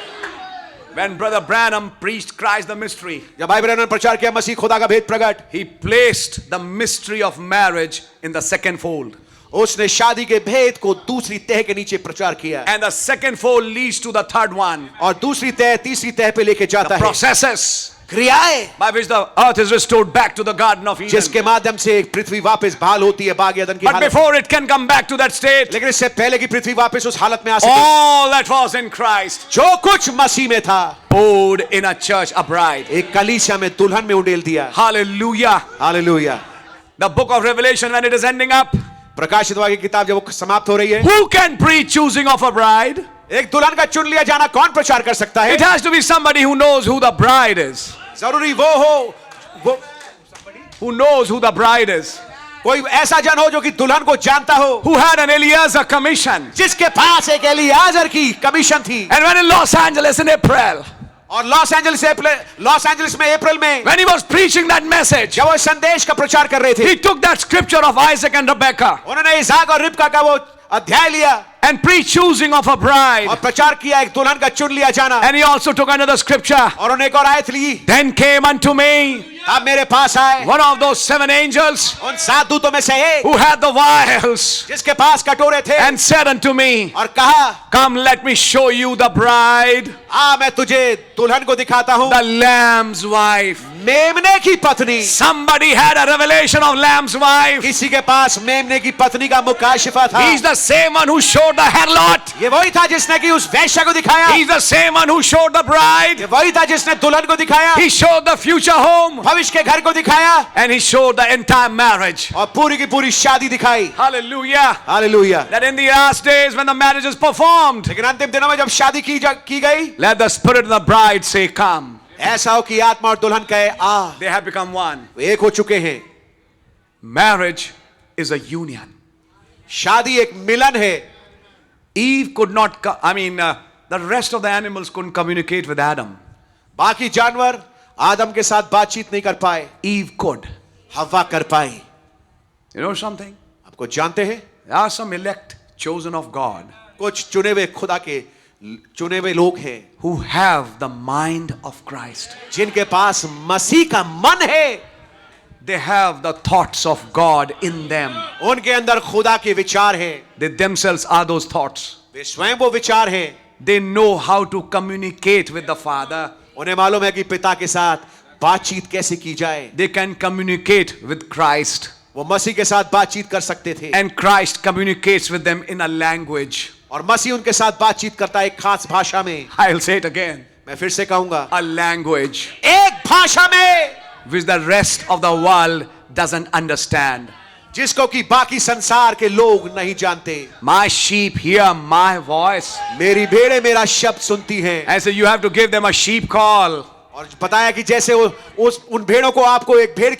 When Brother Branham preached Christ the mystery, जब भाई ब्रैनन ने प्रचार किया मसीह खुदा का भेद प्रकट, he placed the mystery of marriage in the second fold. उसने शादी के भेद को दूसरी तह के नीचे प्रचार किया And the second fold leads to the third one. और दूसरी तह तीसरी तह पे लेके जाता The है। processes क्रियाएं by which the earth is restored back to the Garden of Eden. जिसके माध्यम से पृथ्वी वापस बहाल होती है बाग एदन की But हालत। before it can come back to that state, लेकिन इससे पहले कि पृथ्वी वापस उस हालत में आ सके, all that was in Christ जो कुछ मसीह में था poured in a church, a bride. एक कलीसिया में दुल्हन में उंडेल दिया। Hallelujah. Hallelujah. The book of Revelation, when it is ending up, प्रकाशित वाक्य की किताब जब वो समाप्त हो रही है, who can preach choosing of a bride? एक दुल्हन का चुन लिया जाना कौन प्रचार कर सकता है? It has to be somebody who knows who the bride is. जरूरी वो हो, वो Who knows who the bride is. कोई ऐसा जन हो जो कि दुल्हन को जानता हो, Who had an Eliezer commission. जिसके पास एक एलियाजर की कमीशन थी। And when in Los Angeles in April, और लॉस एंजलिस में अप्रैल में when he was preaching that message, जब वो संदेश का प्रचार कर रहे थे, he took that scripture of Isaac and Rebekah उन्होंने इसहाक और रिबका का वो अध्याय लिया and preached choosing of a bride. और प्रचार किया एक दुल्हन का चुन लिया जाना। And he also took another scripture. और उन्होंने एक और आयत ली, Then came unto me अब मेरे पास आए one of those 7 angels उन 7 दूतों में से एक who had the vials जिसके पास कटोरे थे and said unto me, और कहा, Come, let me show you the bride, मैं तुझे दुल्हन को दिखाता हूँ, the lamb's wife. मेमने की पत्नी। Somebody had a revelation of lamb's wife. किसी के पास मेमने की पत्नी का मुकाशिफा था। He's the same one who showed the harlot. ये वही था जिसने कि उस वैश्या को दिखाया। He's the same one who showed the bride. ये वही था जिसने दुल्हन को दिखाया, He showed the future home. भविष्य के घर को दिखाया And he showed the entire marriage. और पूरी की पूरी शादी दिखाई। Hallelujah. Hallelujah. That in the last days when the marriage is performed, लेकिन अंतिम दिनों में जब शादी की गई, let the spirit of the bride say, Come. ऐसा हो कि आत्मा और दुल्हन कहे आ। They have become one. वे एक हो चुके हैं। Marriage is a union. शादी एक मिलन है। Eve could not, the rest of the animals couldn't communicate with Adam. बाकी जानवर आदम के साथ बातचीत नहीं कर पाए, Eve could. हवा कर पाई। You know something? आपको जानते हैं, There are some elect chosen of God कुछ चुने हुए खुदा के चुने हुए लोग हैं who have the mind of Christ. जिनके पास मसीह का मन है, They have the thoughts of God in them. उनके अंदर खुदा के विचार हैं, They themselves are those thoughts. वे स्वयं वो विचार हैं। They know how to communicate with the Father. उन्हें मालूम है कि पिता के साथ बातचीत कैसे की जाए। They can communicate with Christ. वो मसीह के साथ बातचीत कर सकते थे, And Christ communicates with them in a language. और मसीह उनके साथ बातचीत करता है एक खास भाषा में। I'll say it again. मैं फिर से कहूंगा, A language एक भाषा में which the rest of the world doesn't understand. जिसको कि बाकी संसार के लोग नहीं जानते। My sheep hear my voice. मेरी भेड़ें मेरा शब्द सुनती हैं। I say you have to give them a sheep call. और बताया कि जैसे उन भेड़ों को आपको एक भेड़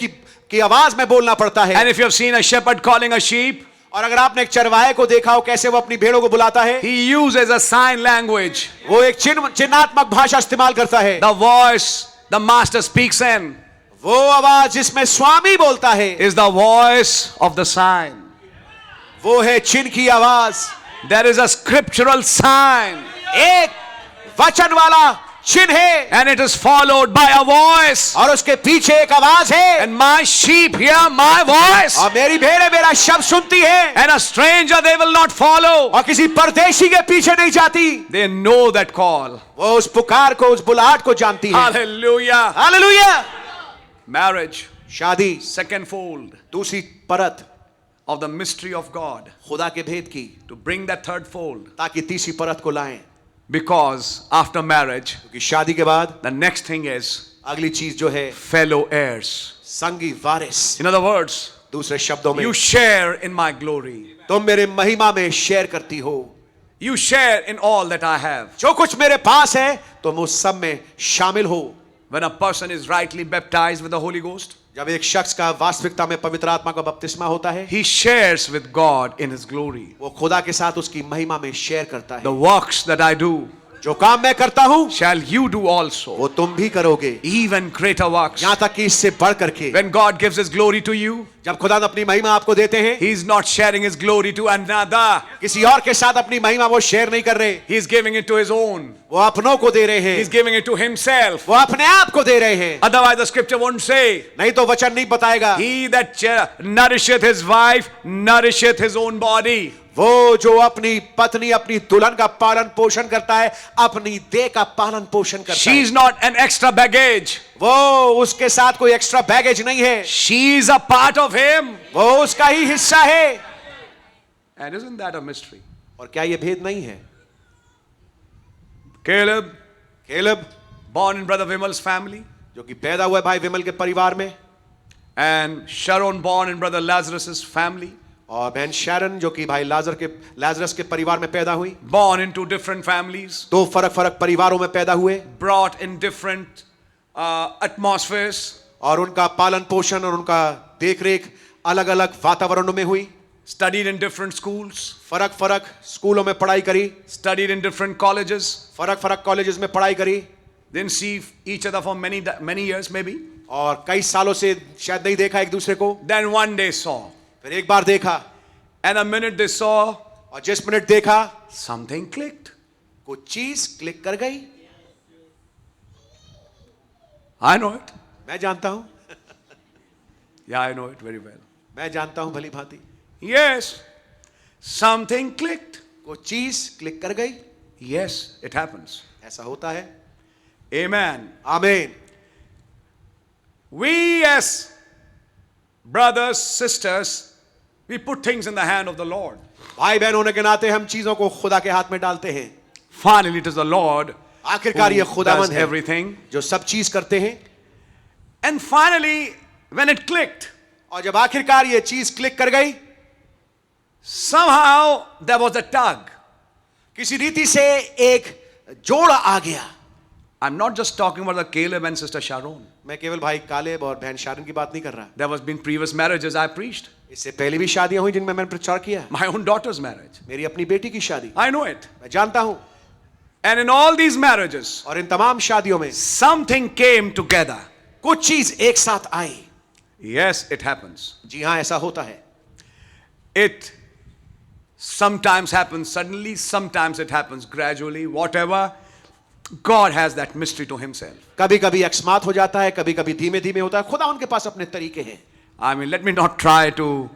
की आवाज में बोलना पड़ता है। And if you have seen a shepherd calling a sheep, और अगर आपने एक चरवाहे को देखा हो कैसे वो अपनी भेड़ों को बुलाता है, he uses a sign language. वो एक चिन्हात्मक भाषा इस्तेमाल करता है। The voice the master speaks in वो आवाज जिसमें स्वामी बोलता है, is the voice of the sign. वो है चिन्ह की आवाज। There is a scriptural sign, एक वचन वाला चिन्ह है, and it is followed by a voice. और उसके पीछे एक आवाज है। And my sheep hear my voice. और मेरी भेड़ें मेरा शब्द सुनती है, And a stranger they will not follow. और किसी परदेशी के पीछे नहीं जाती। They know that call. वो उस पुकार को, उस बुलाहट को जानती है। Hallelujah. हालेलुया। Marriage, शादी second fold दूसरी परत of the mystery of God, खुदा के भेद की, to bring that third fold. ताकि तीसरी परत को लाएं। Because after marriage, क्योंकि शादी के बाद the next thing is अगली चीज जो है fellow heirs. संगी वारिस। In other words, दूसरे शब्दों में you share in my glory. तुम मेरे महिमा में शेयर करती हो। You share in all that I have. जो कुछ मेरे पास है तुम उस सब में शामिल हो। When a person is rightly baptized with the Holy Ghost, जब एक शख्स का वास्तविकता में पवित्र आत्मा का बपतिस्मा होता है, he shares with God in his glory. वो खुदा के साथ उसकी महिमा में शेयर करता है। The works that I do, जो काम मैं करता हूँ shall you do also. वो तुम भी करोगे, Even greater works. यहाँ तक कि इससे बढ़ करके। When God gives his glory to you, जब खुदा अपनी महिमा आपको देते हैं, he is not sharing his glory to another. किसी और के साथ अपनी महिमा वो शेयर नहीं कर रहे, He is giving it to his own. वो अपनों को दे रहे He is हैं, giving it to himself. वो अपने आप को दे रहे हैं। Otherwise the scripture won't say, नहीं तो वचन नहीं बताएगा। he that nourisheth his wife nourisheth his own body. वो जो अपनी पत्नी अपनी दुल्हन का पालन पोषण करता है, अपनी देह का पालन पोषण करता She है। is not an extra baggage. वो उसके साथ कोई एक्स्ट्रा बैगेज नहीं है, She is a part of him. वो उसका ही हिस्सा है। And isn't that a mystery? और क्या ये भेद नहीं है? Caleb, Caleb born in brother Vimal's family, जो कि पैदा हुआ है भाई विमल के परिवार में, and Sharon, born in brother Lazarus's family, और बहन शैरन जो कि भाई लाजरस के परिवार में पैदा हुई। born into different families, दो फर्क फर्क परिवारों में पैदा हुए, brought in different atmospheres, और उनका पालन पोषण और उनका देखरेख अलग अलग वातावरणों में हुई। studied in different schools, फर्क फर्क स्कूलों में पढ़ाई करी, studied in different colleges, फर्क फर्क कॉलेजेस में पढ़ाई करी, didn't see each other for many years maybe. और कई सालों से शायद नहीं देखा एक दूसरे को। Then one day saw, फिर एक बार देखा, and the minute they saw, और जिस मिनट देखा something clicked. कुछ चीज क्लिक कर गई। I know it. मैं जानता हूं, Yeah, I know it very well. मैं जानता हूं भली भांति, Yes, something clicked. कुछ चीज क्लिक कर गई। Yes, it happens. ऐसा होता है। Amen. आमीन। We as brothers, sisters, we put things in the hand of the Lord. भाई बहन होने के नाते हम चीजों को खुदा के हाथ में डालते हैं। Finally, it is the Lord आखिरकार ये who खुदावंद does है everything. जो सब चीज करते हैं। And finally, when it clicked, और जब आखिरकार ये चीज क्लिक कर गई, somehow there was a tug. किसी रीति से एक जोड़ आ गया। I'm not just talking about the Caleb and sister Sharon. मैं केवल भाई कालेब और बहन शारन की बात नहीं कर रहा। There was been previous marriages I preached. इससे पहले भी शादियां हुई जिनमें मैंने प्रचार किया। My own daughter's marriage. मेरी अपनी बेटी की शादी, I know it. मैं जानता हूं। And in all these marriages, और इन तमाम शादियों में something came together. कुछ चीज एक साथ आई। Yes, it happens. जी हाँ, ऐसा होता है। It sometimes happens suddenly, sometimes it happens gradually, whatever. God has that mystery to himself. कभी कभी अकस्मात हो जाता है, कभी कभी धीमे धीमे होता है। खुदा उनके पास अपने तरीके हैं। I mean, let me not try to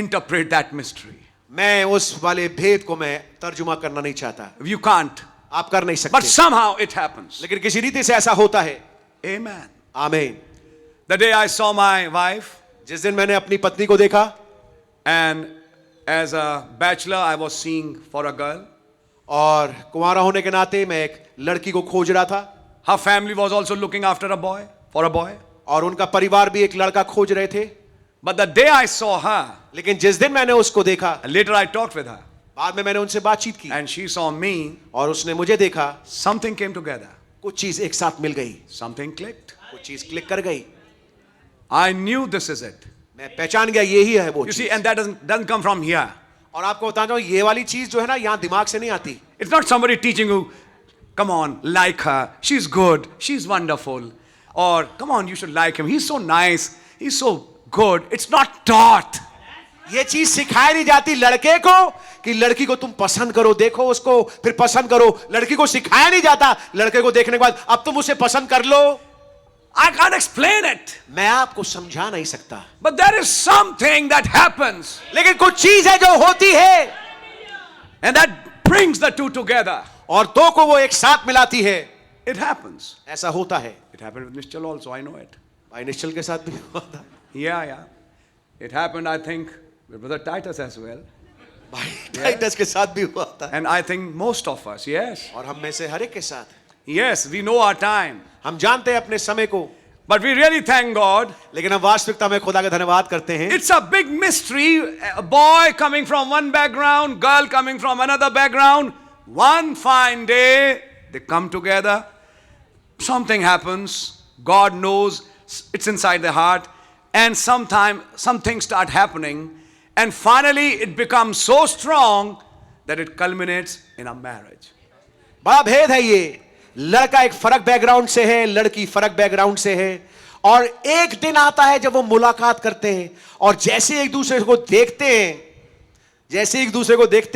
interpret that mystery. मैं उस वाले भेद को मैं तर्जुमा करना नहीं चाहता। You can't. आप कर नहीं But सकते, somehow it happens. लेकिन किसी रीति से ऐसा होता है। Amen. आमीन। The day I saw my wife, जिस दिन मैंने अपनी पत्नी को देखा, and as a bachelor, I was seeing for a girl. और कुंवारा होने के नाते मैं एक लड़की को खोज रहा था। Her family was also looking after a boy, for a boy. और उनका परिवार भी एक लड़का खोज रहे थे। But the day I saw her, लेकिन जिस दिन मैंने उसको देखा, later I talked with her, बाद में मैंने उनसे बातचीत की and she saw me, और उसने मुझे देखा, something came together. कुछ चीज एक साथ मिल गई, Something clicked. कुछ चीज क्लिक कर गई। I knew this is it. मैं पहचान गया यही है वो You see, चीज। and that doesn't come from here. और आपको बताता हूं, ये वाली चीज जो है ना, यहाँ दिमाग से नहीं आती। It's not somebody teaching you, come on, like her, she's good, she's wonderful. Or, come on, you should like him, he's so nice, he's so good. It's not taught. ये चीज सिखाई नहीं जाती लड़के को कि लड़की को तुम पसंद करो, देखो उसको फिर पसंद करो। लड़की को सिखाया नहीं जाता लड़के को देखने के बाद अब तुम उसे पसंद कर लो। I can't explain it. मैं आपको समझा नहीं सकता, But there is something that happens, लेकिन कुछ चीज है जो होती है and that brings the two together. और दो को वो एक साथ मिलाती है। It happens. ऐसा होता है। It happened with Nischal also, I know it. भाई निश्चल के साथ भी हुआ था। Yeah. It happened, I think, with Brother Titus as well. भाई टाइटस के साथ भी हुआ था। And I think most of us, yes. और हम में से हर एक के साथ। Yes, we know our time. हम जानते हैं अपने समय को, But we really thank God. लेकिन हम वास्तविकता में खुदा का धन्यवाद करते हैं। It's a big mystery. A boy coming from one background, girl coming from another background. One fine day, they come together. Something happens. God knows it's inside the heart. And sometime, some things start happening. And finally, it becomes so strong that it culminates in a marriage. बड़ा भेद है ये। लड़का एक फर्क background से है, लड़की फर्क बैकग्राउंड से है, और एक दिन आता है जब वो मुलाकात करते हैं और जैसे एक दूसरे को देखते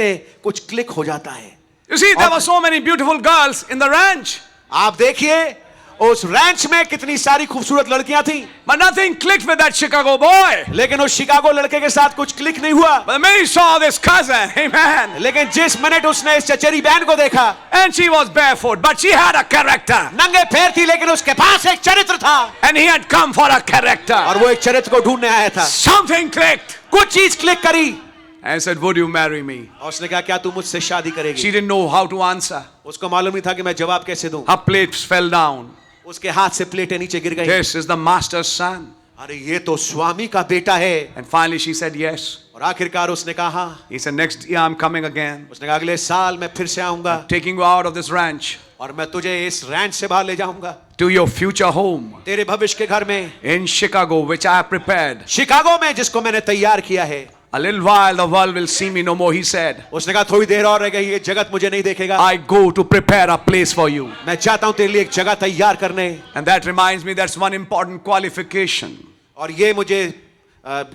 हैं, कुछ क्लिक हो जाता है। You see, there were so many beautiful girls in the ranch. आप देखिए उस रैंच में कितनी सारी खूबसूरत लड़कियां थी, But nothing clicked with that Chicago boy. लेकिन उस शिकागो लड़के के साथ कुछ क्लिक नहीं हुआ। But the minute he saw this cousin, amen. लेकिन जिस मिनट उसने इस चचेरी बहन को देखा, And she was barefoot, but she had a character. नंगे पैर थी, लेकिन उसके पास एक चरित्र था, And he had come for a character. और वो एक चरित्र को ढूंढने आया था। Something clicked. कुछ चीज क्लिक करी, And I said, would you marry me? और उसने कहा क्या तू मुझसे शादी She करेगी? didn't know how to answer. उसको मालूम नहीं था कि मैं जवाब कैसे दूं। Her plates fell down. उसके हाथ से प्लेटें नीचे गिर गई। This is the master's son. अरे ये तो स्वामी का बेटा है। And finally she said yes. और आखिरकार उसने कहा हाँ। He said, next year I'm coming again. उसने कहा अगले साल मैं फिर से आऊंगा, Taking you out of this ranch और मैं तुझे इस रैंच से बाहर ले जाऊंगा, to your future home तेरे भविष्य के घर में, in Chicago, which I have prepared. Chicago में, जिसको मैंने तैयार किया है। A little while the world will see me no more, he said. उसने कहा थोड़ी देर और रह गई, ये जगत मुझे नहीं देखेगा। I go to prepare a place for you. मैं चाहता हूं तेरे लिए एक जगह तैयार करने। And that reminds me, that's one important qualification. और ये मुझे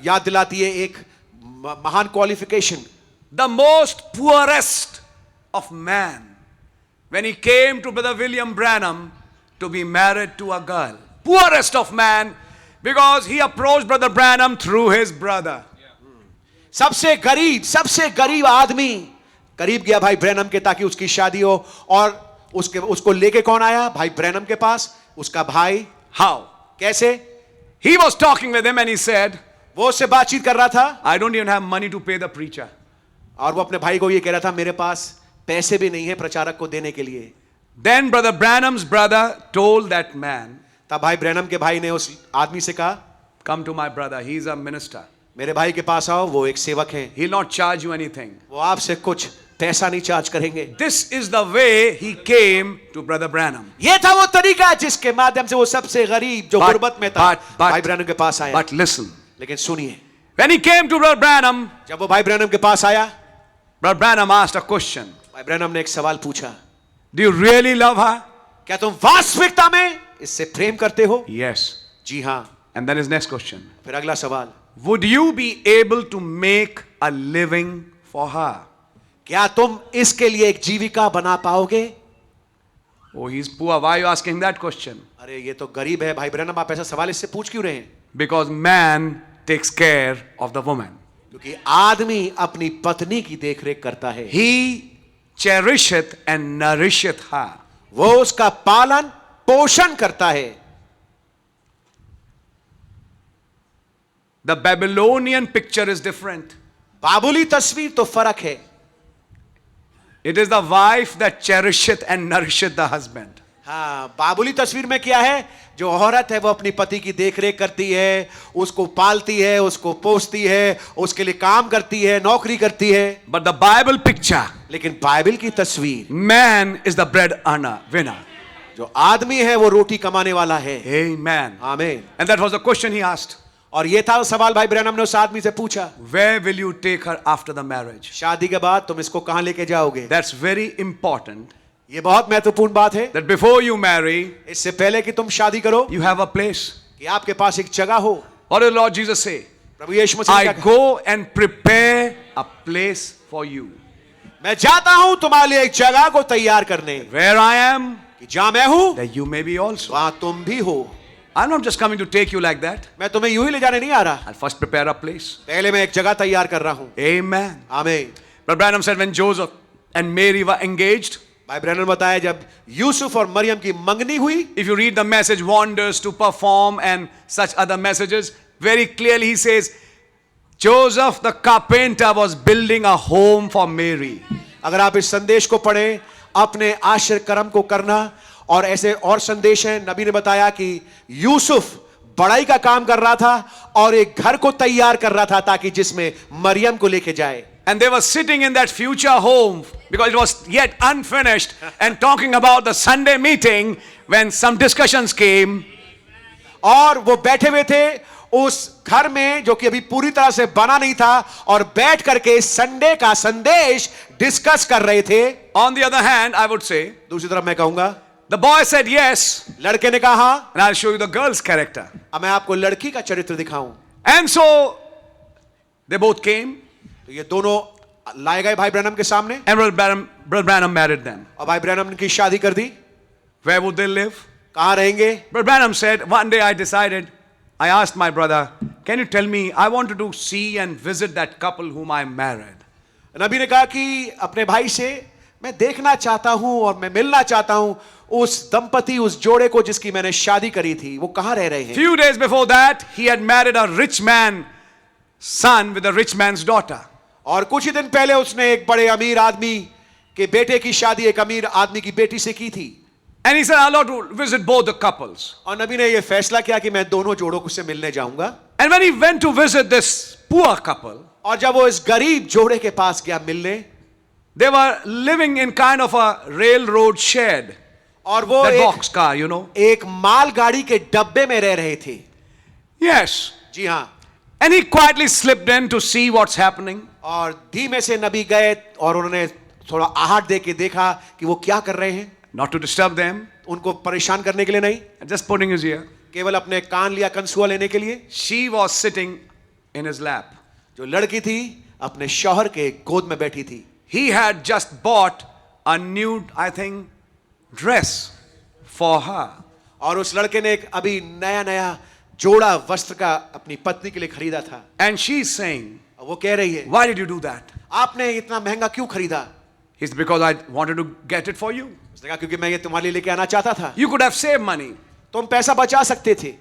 याद दिलाती है एक महान qualification. The most poorest of man, when he came to Brother William Branham to be married to a girl. Poorest of man, because he approached Brother Branham through his brother. सबसे गरीब आदमी करीब गया भाई ब्रैनम के ताकि उसकी शादी हो, और उसको लेके कौन आया? भाई ब्रैनम के पास, उसका भाई। How? कैसे? He was talking with him and he said, वो उससे बातचीत कर रहा था, I don't even have money to pay the preacher. और वो अपने भाई को ये कह रहा था मेरे पास पैसे भी नहीं है प्रचारक को देने के लिए। Then Brother Branham's brother told that man, तब भाई ब्रैनम के भाई ने उस आदमी से कहा, come to my brother, he's a minister. मेरे भाई के पास आओ, वो एक सेवक है, He'll not charge you anything. वो आपसे कुछ पैसा नहीं चार्ज करेंगे। This is the way he came to Brother Branham. ये था वो तरीका जिसके माध्यम से वो सबसे गरीब जो गुर्बत में था but- भाई ब्रैनम के पास आया। But listen, लेकिन सुनिए, When he came to Brother Branham, जब वो भाई ब्रैनम के पास आया, Brother Branham asked a question. भाई ब्रैनम ने एक सवाल पूछा, Do you really love her? क्या तुम वास्तविकता में इससे प्रेम करते हो? Yes. जी हाँ. And then his next question. फिर अगला सवाल, Would you be able to make a living for her? क्या तुम इसके लिए एक जीविका बना पाओगे? Oh, he's poor. Why are you asking that question? अरे ये तो गरीब है भाई ब्रैनम, आप ऐसा सवाल इससे पूछ क्यों रहे हैं? Because man takes care of the woman. क्योंकि आदमी अपनी पत्नी की देखरेख करता है. He cherisheth and nourisheth her. वो उसका पालन पोषण करता है. The Babylonian picture is different. Babuli तस्वीर तो फर्क है. It is the wife that cherisheth and nourisheth the husband. हाँ, बाबुली तस्वीर में क्या है? जो औरत है वो अपनी पति की देखरेख करती है, उसको पालती है, उसको पोसती है, उसके लिए काम करती है, नौकरी करती है. But the Bible picture, लेकिन बाइबल की तस्वीर, man is the bread earner, winner. जो आदमी है वो रोटी कमाने वाला है. Amen. आमीन. And that was the question he asked. और ये था सवाल भाई ब्रैनम ने उस आदमी से पूछा, Where will you take her after the marriage? शादी के बाद तुम इसको कहां लेके जाओगे? That's very important. ये बहुत महत्वपूर्ण बात है. That before you marry, इससे पहले कि तुम शादी करो, you have a place. कि आपके पास एक जगह हो. What did Lord Jesus say? Prabhu Yeshu Masih I ने कहा, go and prepare a place for you. मैं जाता हूं तुम्हारे लिए एक जगह को तैयार करने. Where I am, कि जहां मैं हूं, that you may be also. वहां तुम भी हो. I'm not just coming to take you like that. मैं तुम्हें यूं ही ले जाने नहीं आ रहा. I'll first prepare a place. पहले मैं एक जगह तैयार कर रहा हूं. Amen. आमीन. Brother Branham said when Joseph and Mary were engaged, भाई ब्रैनम ने बताया जब यूसुफ और मरियम की मंगनी हुई, if you read the message Wonders to Perform and such other messages, very clearly he says, Joseph the carpenter was building a home for Mary. अगर आप इस संदेश को पढ़ें, अपने आश्चर्य कर्म को करना, और ऐसे और संदेश हैं. नबी ने बताया कि यूसुफ बड़ाई का काम कर रहा था और एक घर को तैयार कर रहा था ताकि जिसमें मरियम को लेके जाए. And they were sitting in that future home because it was yet unfinished and talking about the Sunday meeting when some discussions came. और वो बैठे हुए थे उस घर में जो कि अभी पूरी तरह से बना नहीं था, और बैठ करके संडे का संदेश डिस्कस कर रहे थे. On the other hand, I would say, दूसरी तरफ मैं कहूंगा, the boy said yes, लड़के ने कहा, and I'll show you the girl's character. अब मैं आपको लड़की का चरित्र दिखाऊं. And so they both came, तो ये दोनों लाए गए भाई ब्रैनम के सामने, and Brother Branham married them. और भाई ब्रैनम की शादी कर दी. Where would they live? कहां रहेंगे? Brother Branham said, one day I asked my brother, can you tell me, I wanted to see and visit that couple whom I married. नबी ने कहा कि अपने भाई से मैं देखना चाहता हूं और मैं मिलना चाहता हूं उस दंपति, उस जोड़े को जिसकी मैंने शादी करी थी. वो कहां रह रहे हैं? Few days before that, he had married a rich man's son with a rich man's daughter. और कुछ ही दिन पहले उसने एक बड़े अमीर आदमी के बेटे की शादी एक अमीर आदमी की बेटी से की थी. And he said, I'd love to visit both the couples. और नबी ने ये फैसला किया कि मैं दोनों जोड़ों से मिलने जाऊंगा. And when he went to visit this poor couple, और जब वो इस गरीब जोड़े के पास गया मिलने, they were living in kind of a railroad shed. और वो That एक boxcar, you know. एक मालगाड़ी के डब्बे में रह रहे थे. Yes. जी हाँ. And he quietly slipped in to see what's happening. और धीमे से नबी गए और उन्होंने थोड़ा आहट दे के देखा कि वो क्या कर रहे हैं. Not to disturb them, उनको परेशान करने के लिए नहीं, just putting his ear. केवल अपने कान लिया कंसुआ लेने के लिए. She was sitting in his lap. जो लड़की थी अपने शौहर के गोद में बैठी थी. He had just bought a new, I think, dress for her. और उस लड़के ने एक अभी नया नया जोड़ा वस्त्र का अपनी पत्नी के लिए खरीदा था. And she's saying, वो कह रही है, why did you do that? आपने इतना महंगा क्यों खरीदा? He said, because I wanted to get it for you. उसने कहा क्योंकि मैं ये तुम्हारे लिए लेके आना चाहता था. You could have saved money, तुम पैसा बचा सकते थे,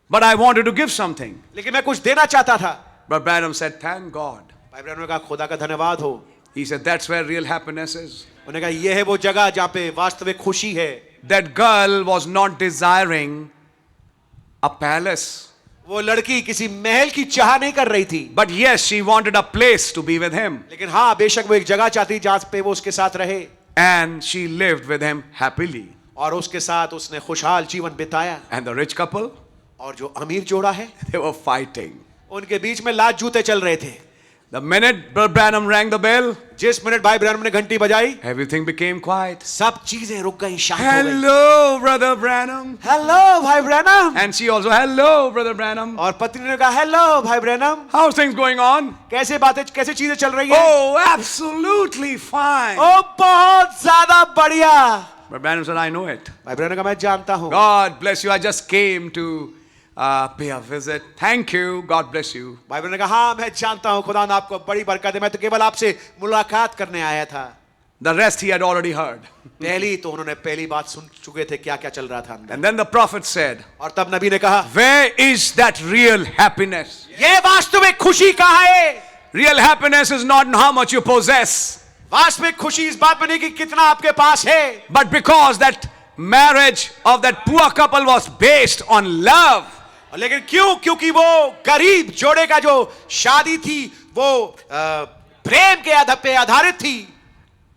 but I wanted to give something. लेकिन मैं कुछ देना चाहता था. But Branham said, thank God. भाई ब्रैनम ने कहा खुदा का धन्यवाद हो. He said, that's where real happiness is. उन्होंने कहा ये है वो जगह जहां पे वास्तविक खुशी है. That girl was not desiring a palace, वो लड़की किसी महल की चाह नहीं कर रही थी, but yes, she wanted a place to be with him. लेकिन हाँ बेशक वो एक जगह चाहती जहां पे वो उसके साथ रहे. And she lived with him happily. और उसके साथ उसने खुशहाल जीवन बिताया. And the rich couple, और जो अमीर जोड़ा है they were fighting. उनके बीच में लात जूते चल रहे थे। The minute Brother Branham rang the bell, जिस मिनट भाई ब्रैनम ने घंटी बजाई, everything became quiet. सब चीजें रुक गई, शांत हो गई। Hello, Brother Branham. हेलो भाई Branham. And she also, hello, Brother Branham. और पत्नी ने कहा हेलो भाई Branham, How's things going on? कैसे चीजें चल रही है? Oh, absolutely fine. ओ बहुत ज्यादा बढ़िया। Brother Branham said, I know it. भाई ब्रैनम का मैं जानता हूँ। God bless you. I just came to pay a visit. Thank you. God bless you. भाई ब्रैनम ने कहा हाँ मैं जानता हूँ, खुदा ने आपको बड़ी बरकत दे, मैं तो केवल आपसे मुलाकात करने आया था। The rest he had already heard. पहली बात सुन चुके थे क्या क्या चल रहा था अंदर। And then the prophet said, और तब नबी ने कहा where is that real happiness? ये वास्तविक खुशी कहाँ है? Real happiness is not in how much you possess, वास्तविक खुशी इस बात में नहीं कि कितना आपके पास है, but because that marriage of that poor couple was based on love. लेकिन क्यों? क्योंकि वो गरीब जोड़े का जो शादी थी वो प्रेम के आधार पे आधारित थी,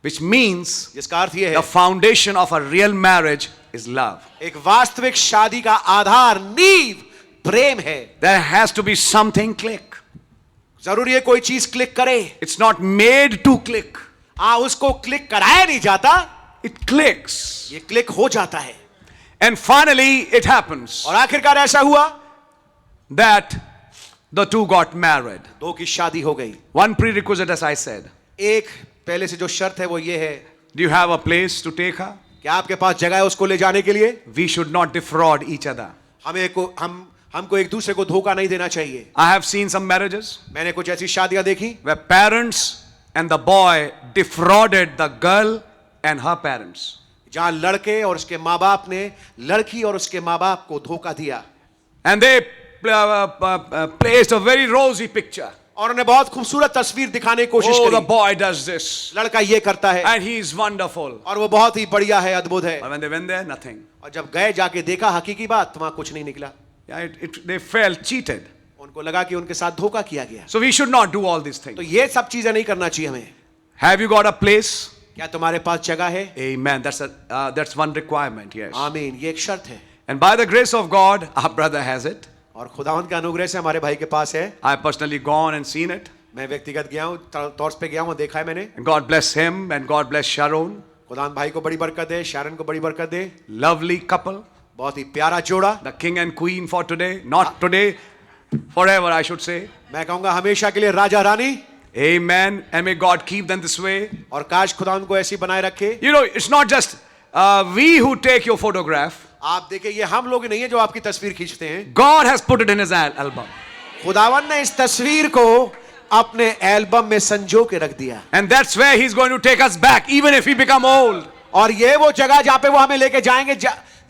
Which means जिसका अर्थ ये the है foundation of a real marriage is love. एक वास्तविक शादी का आधार नींव प्रेम है। There has to be something click. जरूरी है कोई चीज क्लिक करे। It's not made to click. उसको क्लिक कराया नहीं जाता, It clicks. ये क्लिक हो जाता है। And finally it happens और आखिरकार ऐसा हुआ, that the two got married. दो की शादी हो गई। One prerequisite, as I said. एक पहले से जो शर्त है वो ये है, Do you have a place to take her? क्या आपके पास जगह है उसको ले जाने के लिए? We should not defraud each other. हमको एक दूसरे को धोखा नहीं देना चाहिए। I have seen some marriages मैंने कुछ ऐसी शादियां देखी where parents and the boy defrauded the girl and her parents. जहां लड़के और उसके माँ बाप ने लड़की और उसके माँ बाप को धोखा दिया, And they placed a very rosy picture. और उन्हें बहुत खूबसूरत तस्वीर दिखाने की कोशिश Oh, the करी। boy does this. लड़का ये करता है And he is wonderful. और वो बहुत ही बढ़िया है, अद्भुत है। But when they went there, nothing. और जब गए जाके देखा हकीकी बात, वहां कुछ नहीं निकला। Yeah, they felt cheated. उनको लगा कि उनके साथ धोखा किया गया। So we should not do all these things. तो ये सब चीजें नहीं करना चाहिए हमें। Have you got a place? क्या तुम्हारे पास जगह है? Amen. That's one requirement. Yes. आमीन, ये एक शर्त है। And by the grace of God, our brother has it. और खुदावंद के अनुग्रह से हमारे भाई के पास है। I have personally gone and seen it. मैं व्यक्तिगत गया हूँ, तौर पे गया हूँ, देखा है मैंने। And God bless him and God bless Sharon. खुदावंद भाई को बड़ी बरकत दे, शारन को बड़ी बरकत दे। Lovely couple. बहुत ही प्यारा जोड़ा। The king and queen for today. Not today, forever I should say. मैं कहूँगा हमेशा के लिए Raja Rani. Amen. And may God keep them this way. और काश खुदावंद को ऐसी बनाए रखे। You know, it's not just we who take your photograph. आप देखिए, ये हम लोग नहीं है जो आपकी तस्वीर खींचते हैं। God has put it in his album. खुदावंद ने इस तस्वीर को अपने एल्बम में संजो के रख दिया। And that's where he's going to take us back, even if we become old. और ये वो जगह जहाँ पे वो हमें लेके जाएंगे,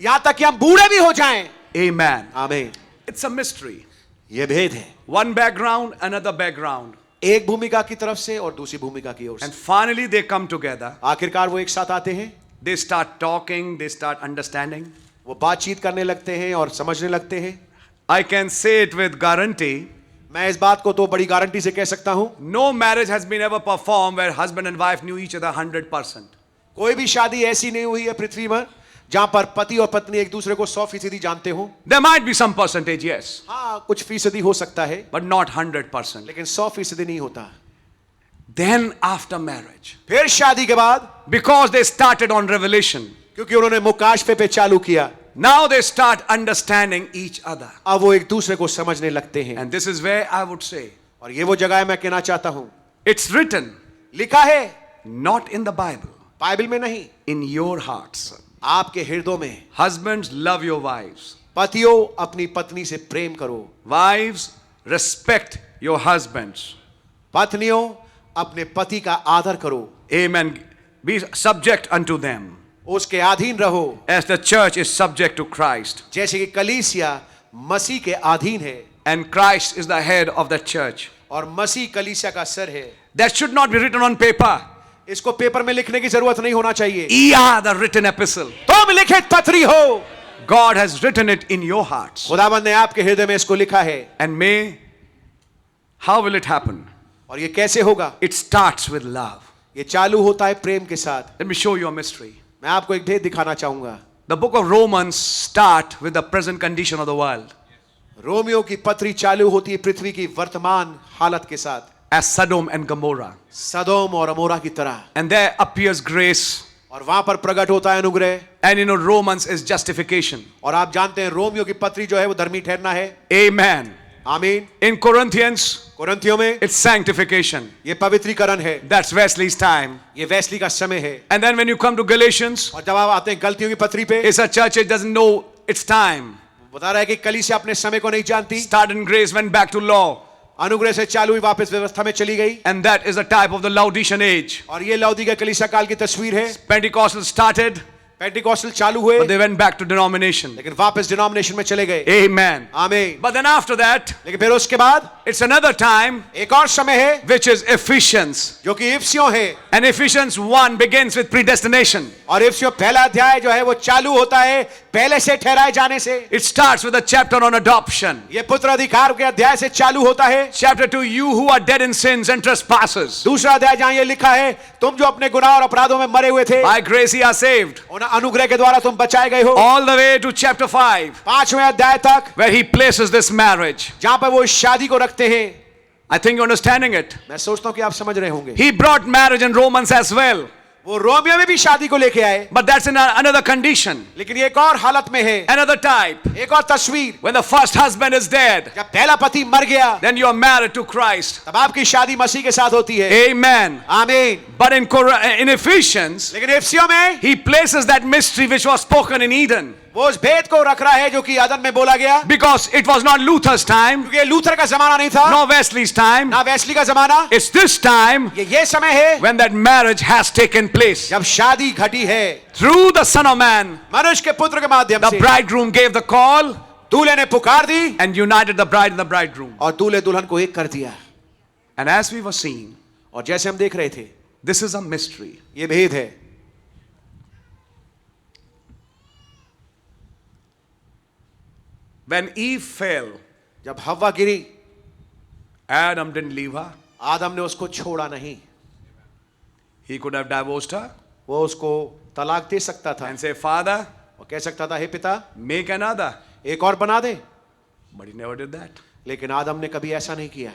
यहाँ तक कि हम बूढ़े भी हो जाएं। Amen. आमीन। It's a mystery. ये भेद है, One background, another background. एक भूमिका की तरफ से और दूसरी भूमिका की ओर And से। finally they come together. आखिरकार वो एक साथ आते हैं, They start talking, they start understanding. वो बातचीत करने लगते हैं और समझने लगते हैं। I can say it with guarantee. मैं इस बात को तो बड़ी गारंटी से कह सकता हूं, No marriage has been ever performed where husband and wife knew each other 100%. कोई भी शादी ऐसी नहीं हुई है पृथ्वी पर जहां पर पति और पत्नी एक दूसरे को 100% जानते हो। There might be some percentage, yes, हाँ, कुछ फीसदी हो सकता है, but not 100%. लेकिन 100% नहीं होता। Then after marriage, फिर शादी के बाद, because they started on revelation, क्योंकि उन्होंने मुकाशफे पे चालू किया, now they start understanding each other. अब वो एक दूसरे को समझने लगते हैं। And this is where I would say, और ये वो जगह है, मैं कहना चाहता हूं, it's written, लिखा है not in the Bible, Bible में नहीं, in your hearts. आपके हृदय में। Husbands, love your wives. पतियों, अपनी पत्नी से प्रेम करो। Wives, respect your husbands. पत्नियों, अपने पति का आदर करो। Amen. Be subject unto them, उसके अधीन रहो, as the church is subject to Christ. जैसे कि कलीसिया मसीह के अधीन है And Christ is the head of the church. और मसीह कलीसिया का सर है। That should not be written on paper. इसको पेपर में लिखने की जरूरत नहीं होना चाहिए। Ye are the written epistle. तुम लिखित पत्री हो। God has written it in your hearts. खुदावंद ने आपके हृदय में इसको लिखा है। And how will it happen? और ये कैसे होगा? It starts with love. ये चालू होता है प्रेम के साथ। Let me show you a mystery. मैं आपको एक भेद दिखाना चाहूंगा। The book of Romans start with the present condition of the world. Romeo की पत्री चालू होती है पृथ्वी की वर्तमान हालत के साथ, as Sodom and Gomorrah. सदोम और अमोरा की तरह, And there appears grace. और वहां पर प्रकट होता है अनुग्रह। And Romans is justification. और आप जानते हैं रोमियो की पत्री जो है वो धर्मी ठहरना है। Amen. आमीन। In Corinthians, कुरिन्थियों में it's sanctification. ये पवित्रीकरण है, That's Wesley's time. ये वेस्ली का समय है। And then when you come to Galatians, और जब आप आते हैं गलतियों की पत्री पे, it's a church that doesn't know its time. बता रहा है कि कलीसिया अपने समय को नहीं जानती, Started in grace, went back to law. अनुग्रह से चालू हुई वापस व्यवस्था में चली गई। And that is a type of the Laodicean age. और ये लौदीकिया कलीसिया काल की तस्वीर है। Pentecostal started, पेंटिकॉस्टल चालू हुए, but they went back to denomination. लेकिन वापस डिनोमिनेशन में चले गए। Amen. आमीन। But then after that, लेकिन फिर उसके बाद it's another time, एक और समय है which is Ephesians. जो कि इफिसियों है, And Ephesians 1 begins with predestination. और इफिसियों पहला अध्याय जो है वो चालू होता है पहले से ठहराए जाने से। It starts with a chapter on adoption. ये पुत्र अधिकार के अध्याय से चालू होता है। Chapter 2, you who are dead in sins and trespasses. दूसरा अध्याय जहां ये लिखा है, तुम जो अपने गुनाह और अपराधों में मरे हुए थे, By grace ye are saved. उन अनुग्रह के द्वारा तुम बचाए गए हो। All the way to chapter 5, पांचवें अध्याय तक, where he places this marriage. जहां पर वो इस शादी को रखते हैं। I think you're understanding it. मैं सोचता हूं कि आप समझ रहे होंगे। He brought marriage in Romans as well. वो रोमियो में भी शादी को लेके आए, But that's in another condition, लेकिन ये एक और हालत में है, another type. एक और तस्वीर। When the first husband is dead, जब पहला पति मर गया, then you are married to Christ. तब आपकी शादी मसीह के साथ होती है। Amen. आमीन। But in Ephesians, लेकिन इफिसियों में he places that mystery which was spoken in Eden. वो उस भेद को रख रहा है जो कि आदम में बोला गया, Because it was not Luther's time, क्योंकि ये लूथर का जमाना नहीं था, nor Wesley's time. ना वेस्ली का जमाना। It's this time ये समय है when that marriage has taken place. जब शादी घटी है Through the Son of Man, मनुष्य के पुत्र के माध्यम the से। bridegroom gave the call दूल्हे ने पुकार दी and united the bride and the bridegroom. और दूल्हे दुल्हन को एक कर दिया। And as we were seeing, और जैसे हम देख रहे थे, this is a mystery. ये भेद है। When Eve fell, जब हव्वा गिरी, Adam didn't leave her. आदम ने उसको छोड़ा नहीं। He could have divorced her वो उसको तलाक दे सकता था and say, Father, और कह सकता था, हे पिता, make another. एक और बना दे। But he never did that. लेकिन आदम ने कभी ऐसा नहीं किया।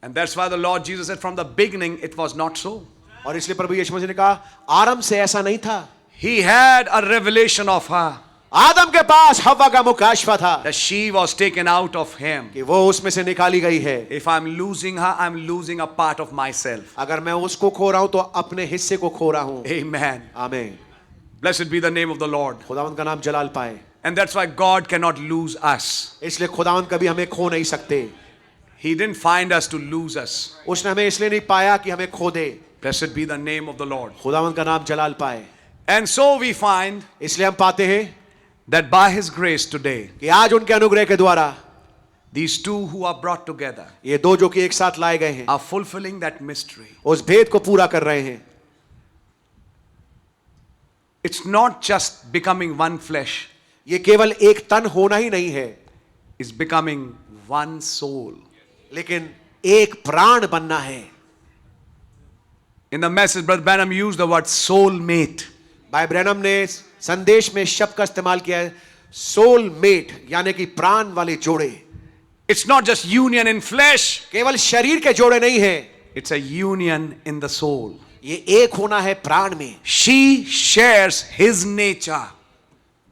And that's why the Lord Jesus said from the beginning it was not so. और इसलिए प्रभु यीशु मसीह ने कहा, आरंभ से ऐसा नहीं था। He had a revelation of her आदम के पास हव्वा का मुकाशफा था that she was taken out of him. कि वो उसमें से निकाली गई है। If I'm losing her, I'm losing a part of myself. अगर मैं उसको खो रहा हूं तो अपने हिस्से को खो रहा हूं। Amen. आमीन। Blessed be the name of the Lord. खुदावंद का नाम जलाल पाए। And that's why God cannot lose us. इसलिए खुदावंद कभी हमें खो नहीं सकते। He didn't find us to lose us. उसने हमें इसलिए नहीं पाया कि हमें खो दे। Blessed be the name of the Lord. खुदावंद का नाम जलाल पाए। And so we find इसलिए हम पाते हैं that by His grace today, कि आज उनके अनुग्रह के द्वारा these two who are brought together ये दो जो कि एक साथ लाए गए हैं, are fulfilling that mystery. उस भेद को पूरा कर रहे हैं। It's not just becoming one flesh, ये केवल एक तन होना ही नहीं है, it's becoming one soul. लेकिन एक प्राण बनना है। In the message, Brother Branham used the word soulmate. भाई ब्रैनम ने संदेश में शब्द का इस्तेमाल किया है, सोल मेट, यानी कि प्राण वाले जोड़े। It's not just union in flesh, केवल शरीर के जोड़े नहीं है, it's a union in the soul. ये एक होना है प्राण में। She shares his nature.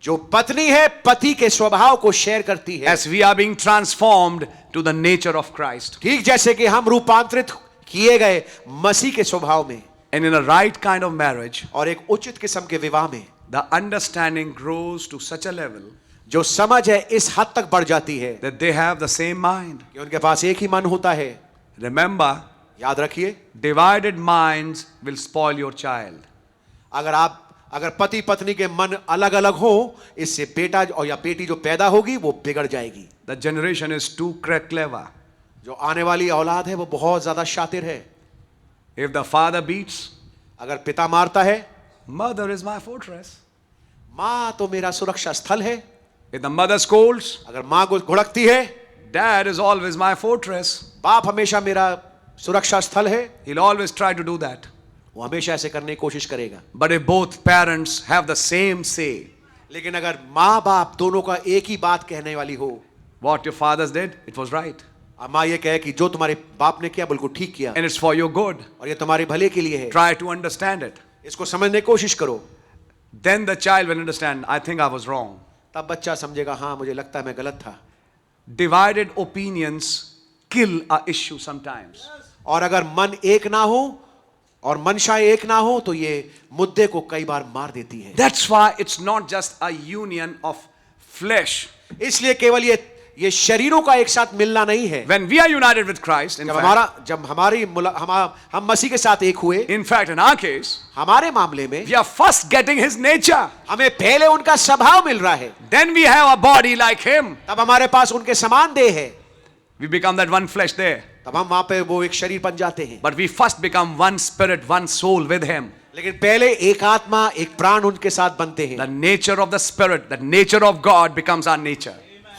जो पत्नी है पति के स्वभाव को शेयर करती है, As we are being transformed to the nature of Christ. ठीक जैसे कि हम रूपांतरित किए गए मसीह के स्वभाव में। And in a right kind of marriage, और एक उचित किस्म के विवाह में the understanding grows to such a level जो समझ है इस हद तक बढ़ जाती है that they have the same mind. कि उनके पास एक ही मन होता है। Remember, याद रखिए, divided minds will spoil your child. अगर पति पत्नी के मन अलग अलग हो, इससे बेटा और या बेटी जो पैदा होगी वो बिगड़ जाएगी। The generation is too clever. जो आने वाली औलाद है वो बहुत ज्यादा शातिर है। If the father beats, अगर पिता मारता है, mother is my fortress. माँ तो मेरा सुरक्षा स्थल है। If the mother scolds, अगर माँ को घुड़कती है, dad is always my fortress. बाप हमेशा मेरा सुरक्षा स्थल है। He'll always try to do that. वो हमेशा ऐसे करने की कोशिश करेगा। But if both parents have the same say, लेकिन अगर माँ बाप दोनों का एक ही बात कहने वाली हो, What your fathers did, it was right. माँ ये कहे कि जो तुम्हारे बाप ने किया बिल्कुल ठीक किया And it's for your good. और ये तुम्हारे भले के लिए है, Try to understand it. इसको समझने की कोशिश करो. Then the child will understand, I think I was wrong. तब बच्चा समझेगा हाँ मुझे लगता है मैं गलत था. Divided opinions kill a issue sometimes. और अगर मन एक ना हो और मनशाएं एक ना हो तो ये मुद्दे को कई बार मार देती है. That's why it's not just a union of flesh. इसलिए केवल ये शरीरों का एक साथ मिलना नहीं है. When we are united with Christ, जब हम मसीह के साथ एक हुए, in fact, in our case, हमारे मामले में we are first getting His nature. हमें पहले उनका स्वभाव मिल रहा है. Then we have a body like Him. तब हमारे पास उनके समान देह है. We become that one flesh there. तब हम वहां पे वो एक शरीर बन जाते हैं. But we first become one spirit, one soul with Him. लेकिन पहले एक आत्मा एक प्राण उनके साथ बनते हैं. The nature of the spirit, the nature of God becomes our nature.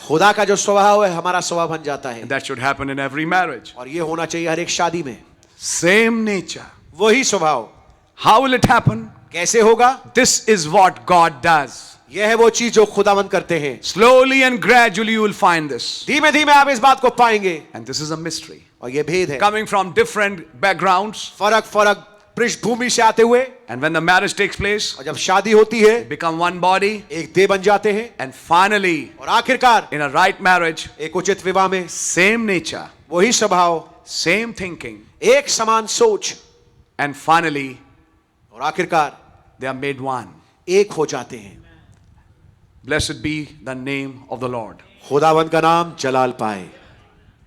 खुदा का जो स्वभाव है हमारा स्वभाव बन जाता है. And that should happen in every marriage. और ये होना चाहिए हर एक शादी में. Same nature. वही स्वभाव. How will it happen? कैसे होगा? This is what God does. यह है वो चीज जो खुदावंद करते हैं. Slowly and gradually you will find this. धीमे धीमे आप इस बात को पाएंगे. And this is a mystery. और ये भेद है. Coming from different backgrounds. फरक पृष्ठभूमि से आते हुए. And when the marriage takes place, और जब शादी होती है, become one body. एक देह बन जाते हैं. And finally, और आखिरकार, in a right marriage, एक उचित विवाह में, same nature, वही स्वभाव, same thinking, एक समान सोच. and finally, और आखिरकार, they are made one. एक हो जाते हैं. Blessed be the name of the Lord. खुदावंद का नाम जलाल पाए.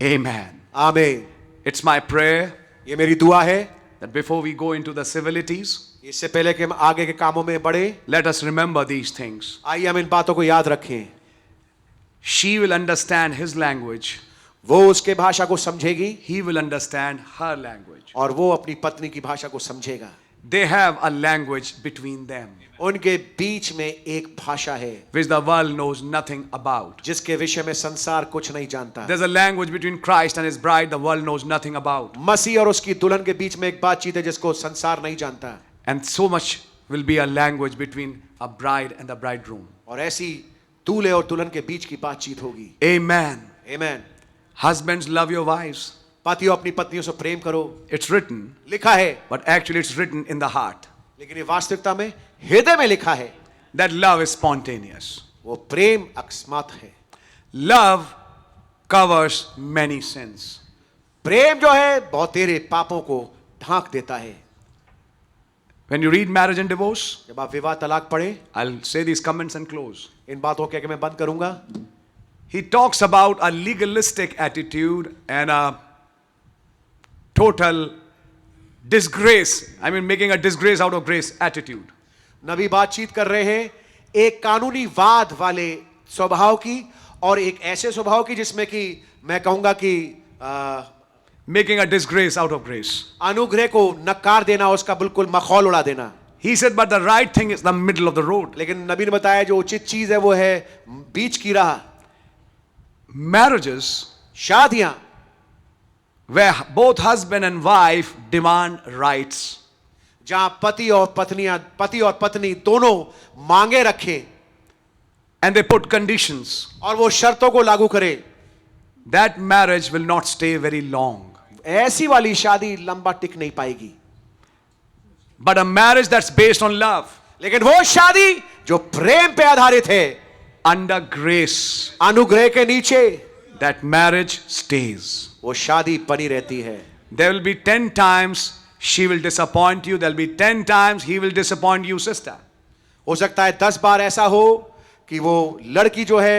Amen. आमीन. It's my prayer ये मेरी दुआ है that before we go into the civilities, इससे पहले कि हम आगे के कामों में बढ़े, let us remember these things. आइए हम इन बातों को याद रखें. She will understand his language. वो उसके भाषा को समझेगी. He will understand her language. और वो अपनी पत्नी की भाषा को समझेगा. They have a language between them, उनके बीच में एक भाषा है which the world knows nothing about. जिसके विषय में संसार कुछ नहीं जानता. There's a language between Christ and his bride the world knows nothing about. मसीह और उसकी दुल्हन के बीच में एक बातचीत है जिसको संसार नहीं जानता. And so much will be a language between a bride and the bridegroom. और ऐसी दूल्हे और दुल्हन के बीच की बातचीत होगी. Amen. आमीन. Husbands, love your wives. पतियों अपनी पत्नियों से प्रेम करो. It's written, लिखा है, but actually it's written in the heart. लेकिन ये वास्तविकता में हृदय में लिखा है. That love is spontaneous. वो प्रेम अकस्मात है. Love covers many sins. प्रेम जो है बहुत तेरे पापों को ढांक देता है. When you read marriage and divorce, जब आप विवाह तलाक पढ़े, I'll say these comments and close. इन बातों के मैं बंद करूंगा. He talks about a legalistic attitude and a total disgrace. I mean, making a disgrace out of grace attitude. नबी बातचीत कर रहे हैं एक कानूनी वाद वाले स्वभाव की और एक ऐसे स्वभाव की जिसमें कि मैं कहूंगा कि Making a disgrace out of grace. अनुग्रह को नकार देना, उसका बिल्कुल मखौल उड़ा देना. He said, but the right thing is the middle of the road. लेकिन नबी ने बताया जो उचित चीज है वो है बीच की राह. Marriages शादियां where both husband and wife demand rights. जहां पति और पत्नी दोनों मांगे रखें And they put conditions. और वो शर्तों को लागू करें. That marriage will not stay very long. ऐसी वाली शादी लंबा टिक नहीं पाएगी. But a marriage that's based on love, लेकिन वो शादी जो प्रेम पे आधारित है, under grace, अनुग्रह के नीचे, that marriage stays. वो शादी बनी रहती है. There will be 10 times she will disappoint you. There will be 10 times he will disappoint you, sister. हो सकता है 10 बार ऐसा हो कि वो लड़की जो है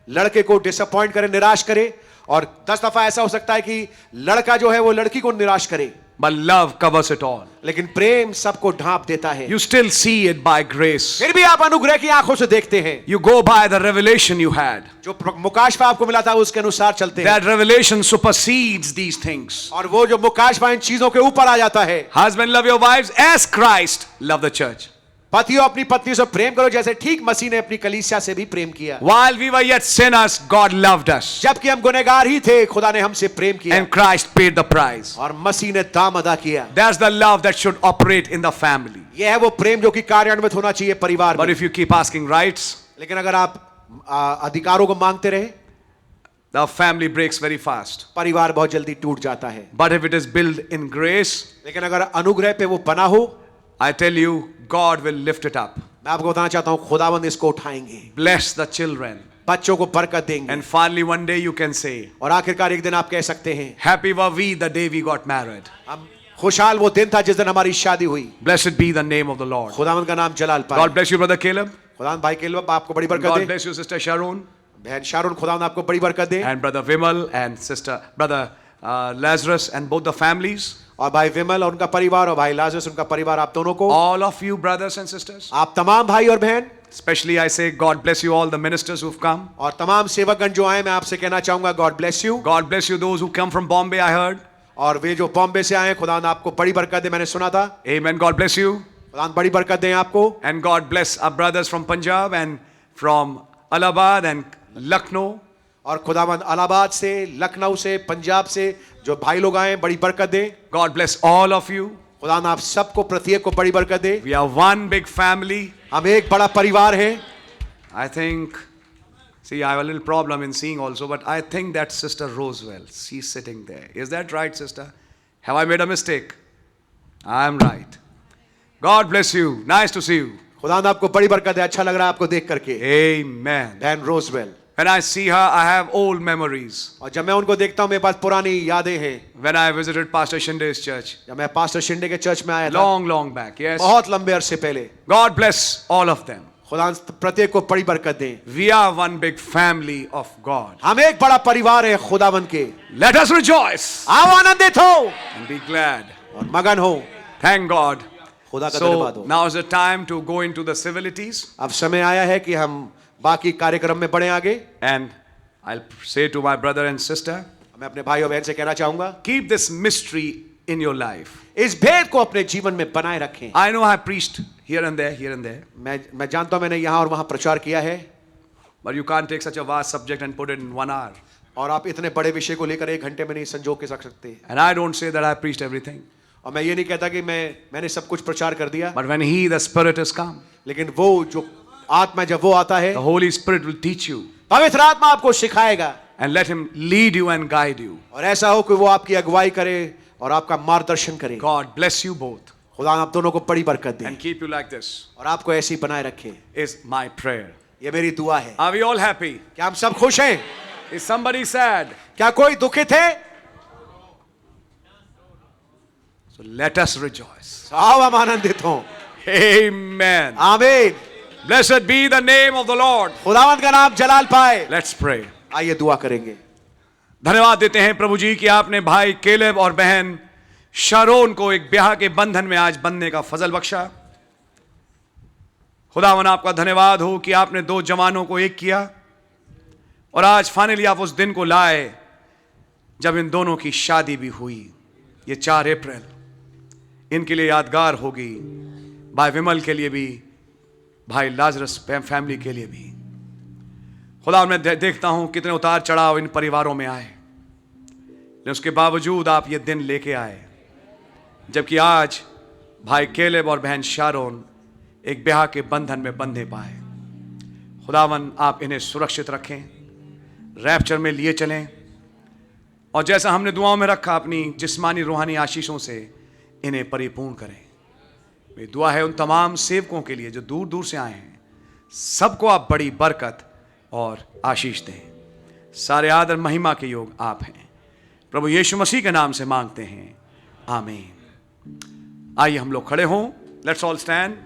लड़के को डिसअपॉइंट करे, निराश करे, और 10 दफा ऐसा हो सकता है कि लड़का जो है वो लड़की को निराश करे. But love covers it all. लेकिन प्रेम सबको ढांप देता है. You still see it by grace. फिर भी आप अनुग्रह की आंखों से देखते हैं. You go by the revelation you had. जो मुकाशफा आपको मिला था उसके अनुसार चलते हैं. That revelation supersedes these things. और वो जो मुकाशफा इन चीजों के ऊपर आ जाता है. Husband, love your wives as Christ loved the church. पतियों अपनी पत्नी से प्रेम करो जैसे ठीक मसीह ने अपनी कलीसिया से भी प्रेम किया. While we were yet sinners, God loved us. जबकि हम गुनहगार ही थे, खुदा ने हमसे प्रेम किया. And Christ paid the price. और मसीह ने दाम अदा किया. That's the love that should operate in the family. यह है वो प्रेम जो कि कार्यान्वित होना चाहिए परिवार में. But if you keep asking rights, लेकिन अगर आप अधिकारों को मांगते रहे, the family breaks very fast. परिवार बहुत जल्दी टूट जाता है। But if it is built in grace, लेकिन अगर अनुग्रह पे वो बना हो, I tell you, God will lift it up. मैं आपको बताना चाहता हूं खुदावंद इसको उठाएंगे, Bless the children. बच्चों को बरकत देंगे। And finally, one day you can say, और आखिरकार एक दिन आप कह सकते हैं, Happy were we the day we got married. हम खुशहाल वो दिन था जिस दिन हमारी शादी हुई। Blessed be the name of the Lord. खुदावंद का नाम जलाल पाए। God bless you, Brother Caleb. खुदावंद भाई केलव आपको बड़ी बरकत God they. bless you, Sister Sharon. बहन शारून खुदावंद आपको बड़ी बरकत दे। And Brother Vimal and Sister Brother Lazarus and both the families. और भाई विमल और उनका परिवार और भाई लाजरस उनका परिवार, आप दोनों को, All of you, brothers and sisters. आप तमाम भाई और बहन, Especially I say, God bless you all the ministers who've come. और तमाम सेवकगण जो आए, मैं आपसे कहना चाहूंगा God bless you. God bless you those who come from Bombay, I heard. और वे जो बॉम्बे से आए, खुदावंद आपको बड़ी बरकत दे, मैंने सुना था। Amen. God bless you. खुदावंद बड़ी बरकत दें आपको। And God bless our brothers from Punjab and from Allahabad and Lucknow. और खुदावंद इलाहाबाद से, लखनऊ से, पंजाब से जो भाई लोग आए, बड़ी बरकत दे। God bless all of you. खुदावंद आप सबको, प्रत्येक को बड़ी बरकत दे। We are one big family. हम एक बड़ा परिवार है। I think, see, I have a little problem in seeing also, but I think that Sister Rosewell, she's sitting there. Is that right, sister? Have I made a mistake? I am right. God bless you. Nice to see you. खुदावंद आपको बड़ी बरकत है, अच्छा लग रहा है आपको देख करके। Amen. बहन Roosevelt, When I see her, I have old memories. और जब मैं उनको देखता हूँ मेरे पास पुरानी यादें हैं। When I visited Pastor Shinde's church, जब मैं पास्टर शिंदे के चर्च में आया था, long, long back, yes. बहुत लंबे अरसे पहले। God bless all of them. खुदावंद प्रत्येक को बड़ी बरकत दे। We are one big family of God. हम एक बड़ा परिवार है खुदावंद के। Let us rejoice आओ आनंदित हो and be glad. और मगन हो। Thank God. खुदा का धन्यवाद So हो। now is the time to go into the civilities. अब समय आया है कि हम बाकी कार्यक्रम में बढ़े आगे। And I'll say to my brother and sister, मैं अपने भाई और बहन से कहना चाहूंगा, keep this mystery in your life. इस भेद को अपने जीवन में बनाए रखें। I know I preached here and there, here and there, मैं जानता हूं मैंने यहाँ और वहाँ प्रचार किया है, but you can't take such a vast subject and put it in 1 hour. और आप इतने बड़े विषय को लेकर 1 घंटे में नहीं संजो के रख सकते। And I don't say that I preached everything. और मैं ये नहीं कहता कि मैंने सब कुछ प्रचार कर दिया, But when He, the Spirit, has come, लेकिन वो जो आत्मा जब वो आता है, the Holy Spirit will teach you पवित्र आत्मा आपको सिखाएगा, and let Him lead you and guide you. और ऐसा हो कि वो आपकी अगुवाई करे और आपका मार्गदर्शन करे। God bless you both खुदा आप दोनों को बड़ी बरकत दे and keep you like this, और आपको ऐसी बनाए रखे, is my prayer. ये मेरी दुआ है। Are we all happy? क्या हम सब खुश हैं? Is somebody sad? क्या कोई दुखित है? So let us rejoice. आओ हम आनंदित हों। Amen. आमीन। Blessed be the name of the Lord. खुदावंद का नाम जलाल पाए। Let's pray. आइए दुआ करेंगे। धन्यवाद देते हैं प्रभु जी कि आपने भाई केलेब और बहन शारोन को एक ब्याह के बंधन में आज बंधने का फजल बख्शा। खुदावन आपका धन्यवाद हो कि आपने 2 जवानों को एक किया और आज फाइनली आप उस दिन को लाए जब इन दोनों की शादी भी हुई। ये 4 अप्रैल इनके लिए यादगार होगी, भाई विमल के लिए भी, भाई लाजरस फैमिली के लिए भी। खुदा मैं देखता हूं कितने उतार चढ़ाव इन परिवारों में आए, लेकिन उसके बावजूद आप ये दिन लेके आए जबकि आज भाई केलेब और बहन शारोन एक ब्याह के बंधन में बंधे पाए। खुदावन आप इन्हें सुरक्षित रखें, रैप्चर में लिए चलें और जैसा हमने दुआओं में रखा अपनी जिस्मानी रूहानी आशीषों से इन्हें परिपूर्ण करें। मेरी दुआ है उन तमाम सेवकों के लिए जो दूर दूर से आए हैं, सबको आप बड़ी बरकत और आशीष दें। सारे आदर महिमा के योग आप हैं, प्रभु यीशु मसीह के नाम से मांगते हैं, आमीन। आइए हम लोग खड़े हों, लेट्स ऑल स्टैंड,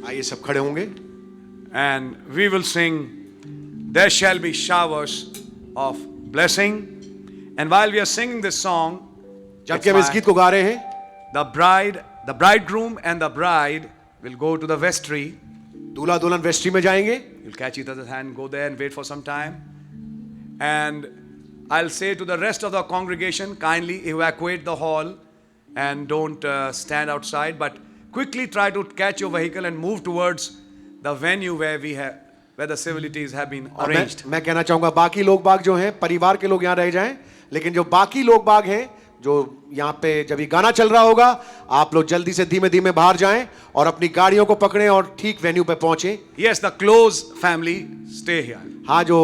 आइए सब खड़े होंगे and we will sing there shall be showers of blessing. And while we are singing this song, जबकि हम इस गीत को गा रहे हैं, the bridegroom and the bride will go to the vestry. दूल्हा दुल्हन वेस्ट्री में जाएंगे। You'll catch each other's hand, go there and wait for some time. And I'll say to the rest of the congregation, kindly evacuate the hall and don't stand outside, but quickly try to catch your vehicle and move towards the venue where the civilities have been arranged. मैं कहना चाहूंगा बाकी लोग बाग जो हैं, परिवार के लोग यहाँ रह जाएं, लेकिन जो बाकी लोग बाग हैं जो यहाँ पे जब ये गाना चल रहा होगा, आप लोग जल्दी से धीमे धीमे बाहर जाएं और अपनी गाड़ियों को पकड़ें और ठीक वेन्यू पे पहुंचें। Yes, the close family stay here. हाँ, जो